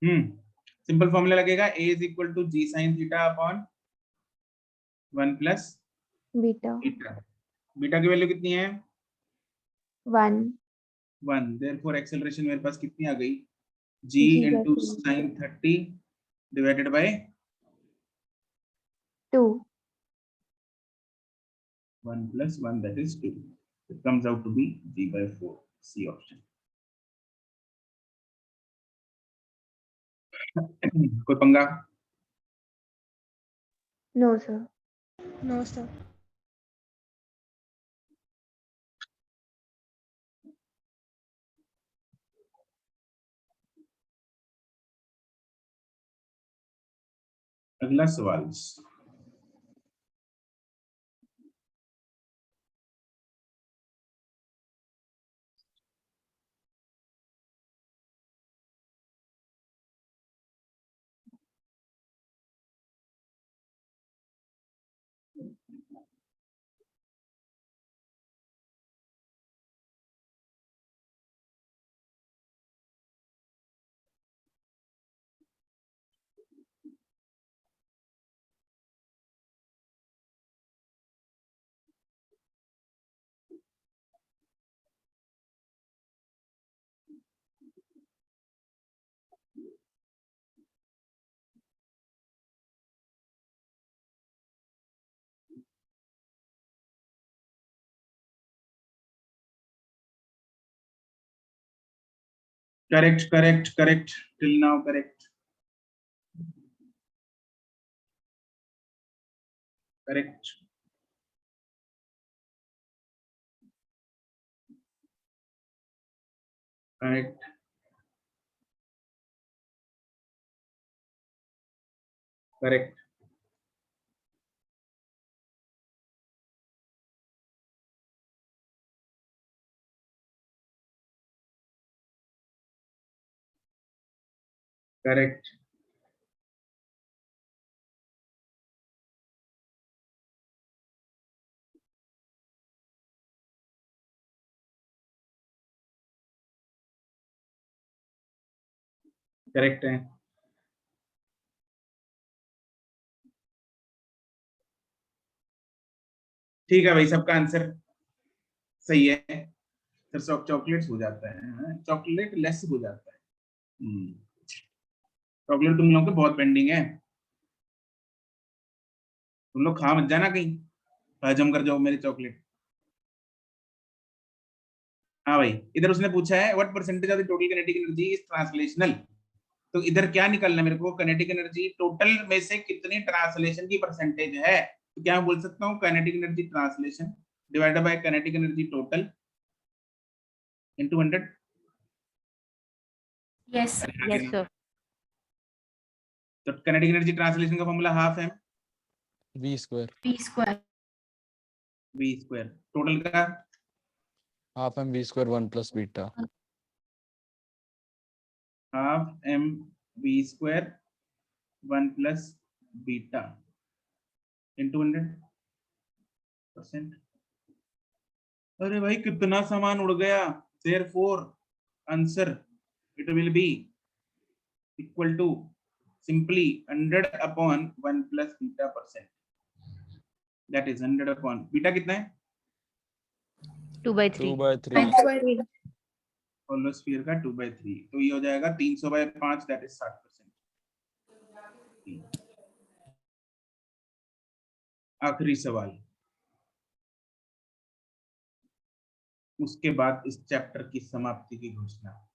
[SPEAKER 1] सिंपल फॉर्मूला लगेगा a is equal to g sin theta upon 1 plus
[SPEAKER 3] beta
[SPEAKER 1] beta. Beta की वैल्यू कितनी है?
[SPEAKER 3] 1
[SPEAKER 1] 1। देयरफॉर एक्सेलरेशन मेरे पास कितनी आ गई? g
[SPEAKER 3] g/2
[SPEAKER 1] into sin 30 divided by 1 plus 1, that is 2. It comes out to be g/4. C option. कोई पंगा?
[SPEAKER 3] No sir.
[SPEAKER 5] No sir.
[SPEAKER 1] अगला सवाल। Correct, correct, correct. Till now, correct. Correct. Correct. Correct. Correct. Correct है। ठीक है भाई, सबका आंसर सही है। फिर चॉकलेट्स हो जाता है, चॉकलेट लेस हो जाता है। चॉकलेट तुम लोगों के बहुत पेंडिंग है, तुम लोग खा मत जाना कहीं, हजम कर जाओ मेरे चॉकलेट। हाँ भाई, इधर उसने पूछा है what percentage of the total kinetic energy is translational. तो इधर क्या निकालना है मेरे को, काइनेटिक एनर्जी टोटल में से कितनी ट्रांसलेशन की परसेंटेज है। तो क्या मैं बोल सकता हूँ, kinetic energy translation divided by kinetic energy total into 100।
[SPEAKER 7] Yes
[SPEAKER 5] sir.
[SPEAKER 1] तो काइनेटिक एनर्जी ट्रांसलेशन का फॉर्मूला हाफ है
[SPEAKER 9] v square
[SPEAKER 7] p square
[SPEAKER 1] v square, total का
[SPEAKER 9] half m v square 1 plus beta.
[SPEAKER 1] Half m v square 1 plus beta into 100%। अरे भाई कितना सामान उड़ गया। therefore answer it will be equal to simply 100 upon 1 plus beta %, that is 100 upon beta कितना है
[SPEAKER 9] 2/3
[SPEAKER 1] होलो स्फीयर का 2/3, तो ये हो जाएगा 300/5, that is 60%। आखिरी सवाल, उसके बाद इस चैप्टर की समाप्ति की घोषणा।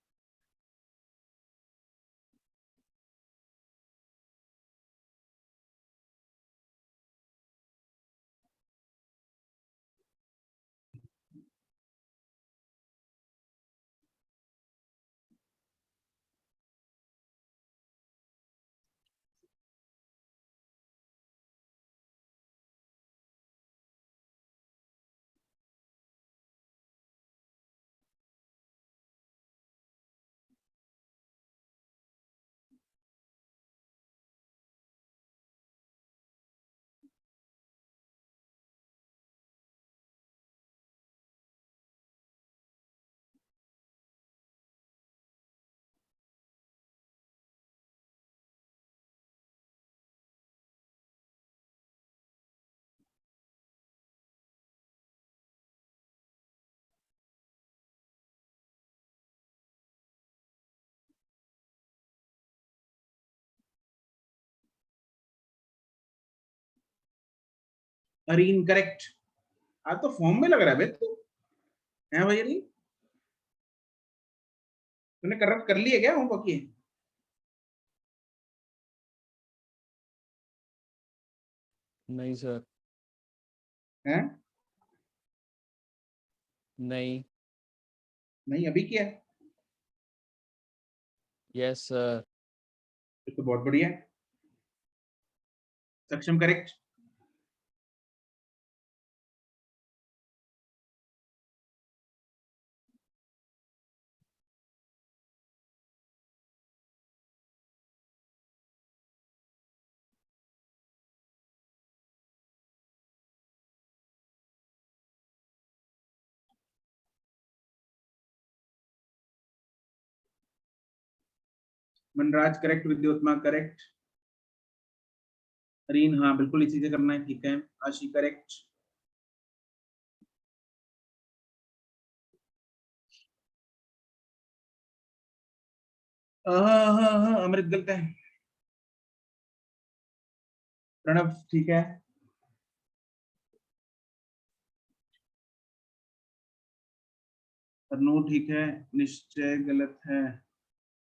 [SPEAKER 1] अरे इनकरेक्ट, आज तो फॉर्म में लग रहा है बे तू, है भाई? नहीं तूने करप्ट कर लिया क्या होमवर्क ये?
[SPEAKER 9] नहीं सर,
[SPEAKER 1] हैं?
[SPEAKER 9] नहीं।
[SPEAKER 1] नहीं अभी किया?
[SPEAKER 9] Yes sir.
[SPEAKER 1] ये तो बहुत बढ़िया है। Saksham correct. Manraj correct, Vidyotma correct, Reen हाँ बिल्कुल इसी से करना है, ठीक है। आशी करेक्ट, हाँ अमृत गलत है, प्रणव ठीक है, अनु ठीक है, निश्चय गलत है,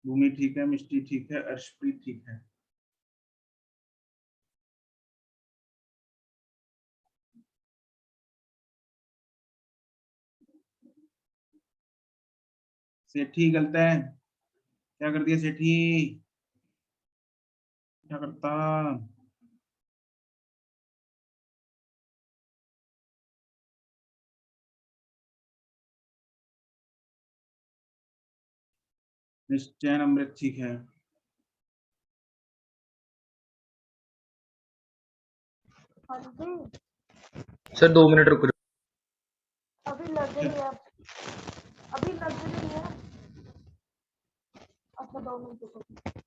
[SPEAKER 1] भूमि ठीक है, मिष्टी ठीक है, अर्शप्रीत ठीक है। सेठी गलत है, क्या कर दिया सेठी, क्या करता? निश्चय अमृत ठीक है।
[SPEAKER 4] सर 2 मिनट रुको।
[SPEAKER 3] अभी लग रही है, अभी लग रही है। अच्छा 2 मिनट रुको।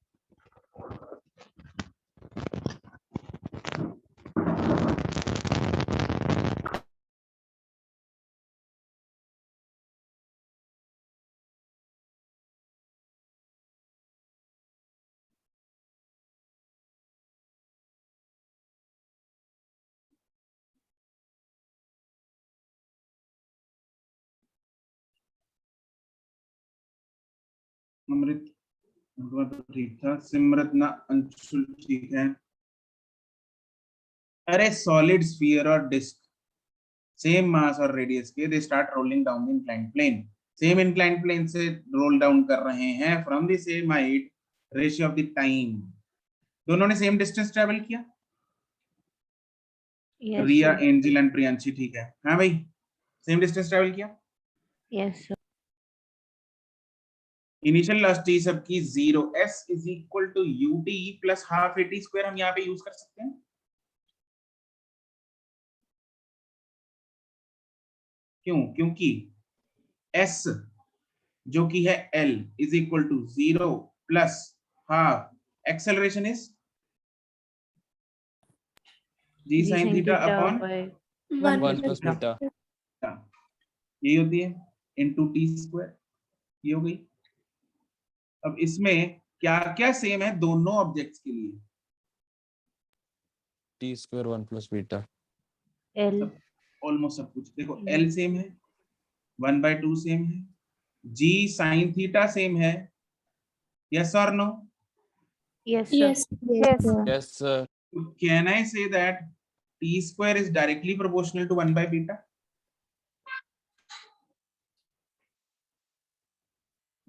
[SPEAKER 1] अमृत तो ठीक था, सिमरत ना, अंशुल ठीक है। अरे सॉलिड स्फीयर और डिस्क सेम मास और रेडियस के, they start rolling down the inclined plane, same inclined plane से रोल डाउन कर रहे हैं from the same height, ratio of the time, दोनों ने सेम डिस्टेंस ट्रेवल किया। रिया, एंजल एंड प्रियांशी ठीक है। हाँ भाई, सेम डिस्टेंस ट्रेवल किया।
[SPEAKER 6] Yes sir.
[SPEAKER 1] इनिशियल वेलोसिटी सबकी 0, s is equal to ut plus half at square हम यहाँ पे यूज कर सकते हैं। क्यों? क्योंकि s जो कि है l is equal to 0 plus half acceleration is g sin theta upon
[SPEAKER 9] 1 plus beta.
[SPEAKER 1] यही होती है इनटू t स्क्वायर, ये हो गई। अब इसमें क्या क्या सेम है दोनों ऑब्जेक्ट्स के लिए?
[SPEAKER 9] T square 1 plus beta.
[SPEAKER 6] L
[SPEAKER 1] almost सब कुछ देखो, l सेम है, 1/2 सेम है, g sin थीटा सेम है, यस और no?
[SPEAKER 6] yes sir.
[SPEAKER 9] Yes sir.
[SPEAKER 1] Can I say that t square is directly proportional to 1/beta?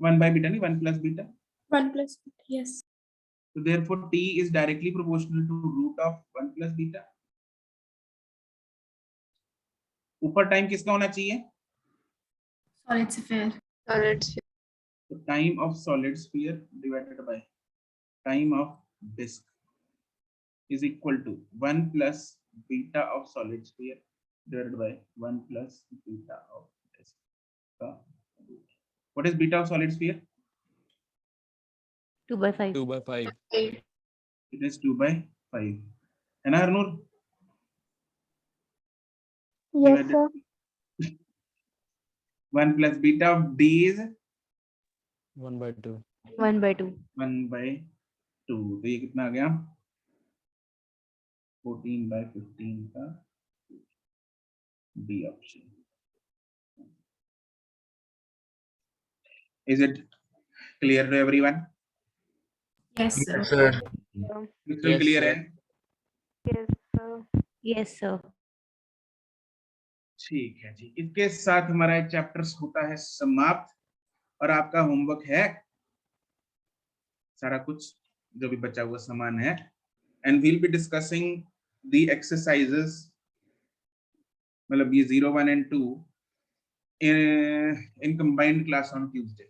[SPEAKER 1] 1/beta नहीं, 1 plus beta.
[SPEAKER 2] 1 plus yes.
[SPEAKER 1] So therefore t is directly proportional to root of 1 plus beta. ऊपर टाइम किसका होना चाहिए?
[SPEAKER 7] Solid sphere.
[SPEAKER 1] So time of solid sphere divided by time of disk is equal to 1 plus beta of solid sphere divided by 1 plus beta of disk. What is beta of solid sphere?
[SPEAKER 6] 2/5.
[SPEAKER 9] 2/5.
[SPEAKER 1] It is 2/5. है ना Harnoor?
[SPEAKER 3] Yes, sir.
[SPEAKER 1] 1 plus beta of d is
[SPEAKER 9] 1/2.
[SPEAKER 6] 1/2.
[SPEAKER 1] 1/2. तो ये कितना आ गया? 14/15 का D option. Is it clear to everyone?
[SPEAKER 7] Yes sir.
[SPEAKER 4] Sir
[SPEAKER 1] बिल्कुल
[SPEAKER 9] Yes,
[SPEAKER 1] क्लियर
[SPEAKER 9] sir.
[SPEAKER 1] है?
[SPEAKER 6] Yes sir.
[SPEAKER 1] ठीक है जी, इसके साथ हमारा एक चैप्टर होता है समाप्त और आपका होमवर्क है सारा कुछ जो भी बचा हुआ सामान है, and we'll be discussing the exercises, मतलब ये 0, 1 and 2 in combined class on Tuesday.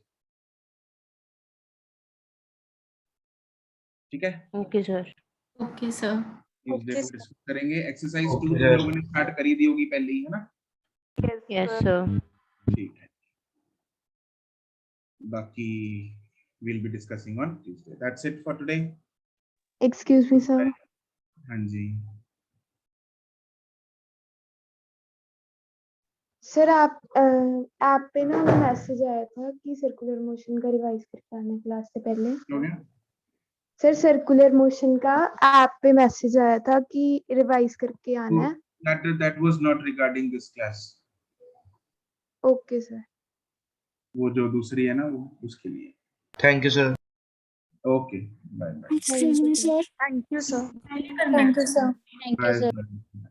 [SPEAKER 1] ठीक है?
[SPEAKER 6] Okay sir.
[SPEAKER 7] Okay sir.
[SPEAKER 1] Tuesday को डिस्कस करेंगे। एक्सरसाइज 2
[SPEAKER 4] Okay,
[SPEAKER 1] तुम
[SPEAKER 4] sir.
[SPEAKER 1] लोगों ने स्टार्ट करी दी होगी पहले ही, है ना?
[SPEAKER 6] Yes sir.
[SPEAKER 1] ठीक है, बाकी we'll be discussing on Tuesday. That's it for today.
[SPEAKER 3] Excuse me, sir.
[SPEAKER 1] हाँ जी,
[SPEAKER 3] सर आप ऐप पे ना मैसेज आया था कि सर्कुलर मोशन का रिवाइज करके आना है क्लास से पहले।
[SPEAKER 1] हो गया?
[SPEAKER 3] सर सर्कुलर मोशन का ऐप पे मैसेज आया था कि रिवाइज करके आना है।
[SPEAKER 1] That was not regarding this class.
[SPEAKER 3] Okay sir.
[SPEAKER 1] वो जो दूसरी है ना, वो उसके लिए।
[SPEAKER 4] Thank you sir.
[SPEAKER 1] Okay, bye bye.
[SPEAKER 2] Excuse me, sir.
[SPEAKER 3] Thank you sir.
[SPEAKER 7] पहले करना है।
[SPEAKER 2] Thank you, sir.
[SPEAKER 1] Bye bye.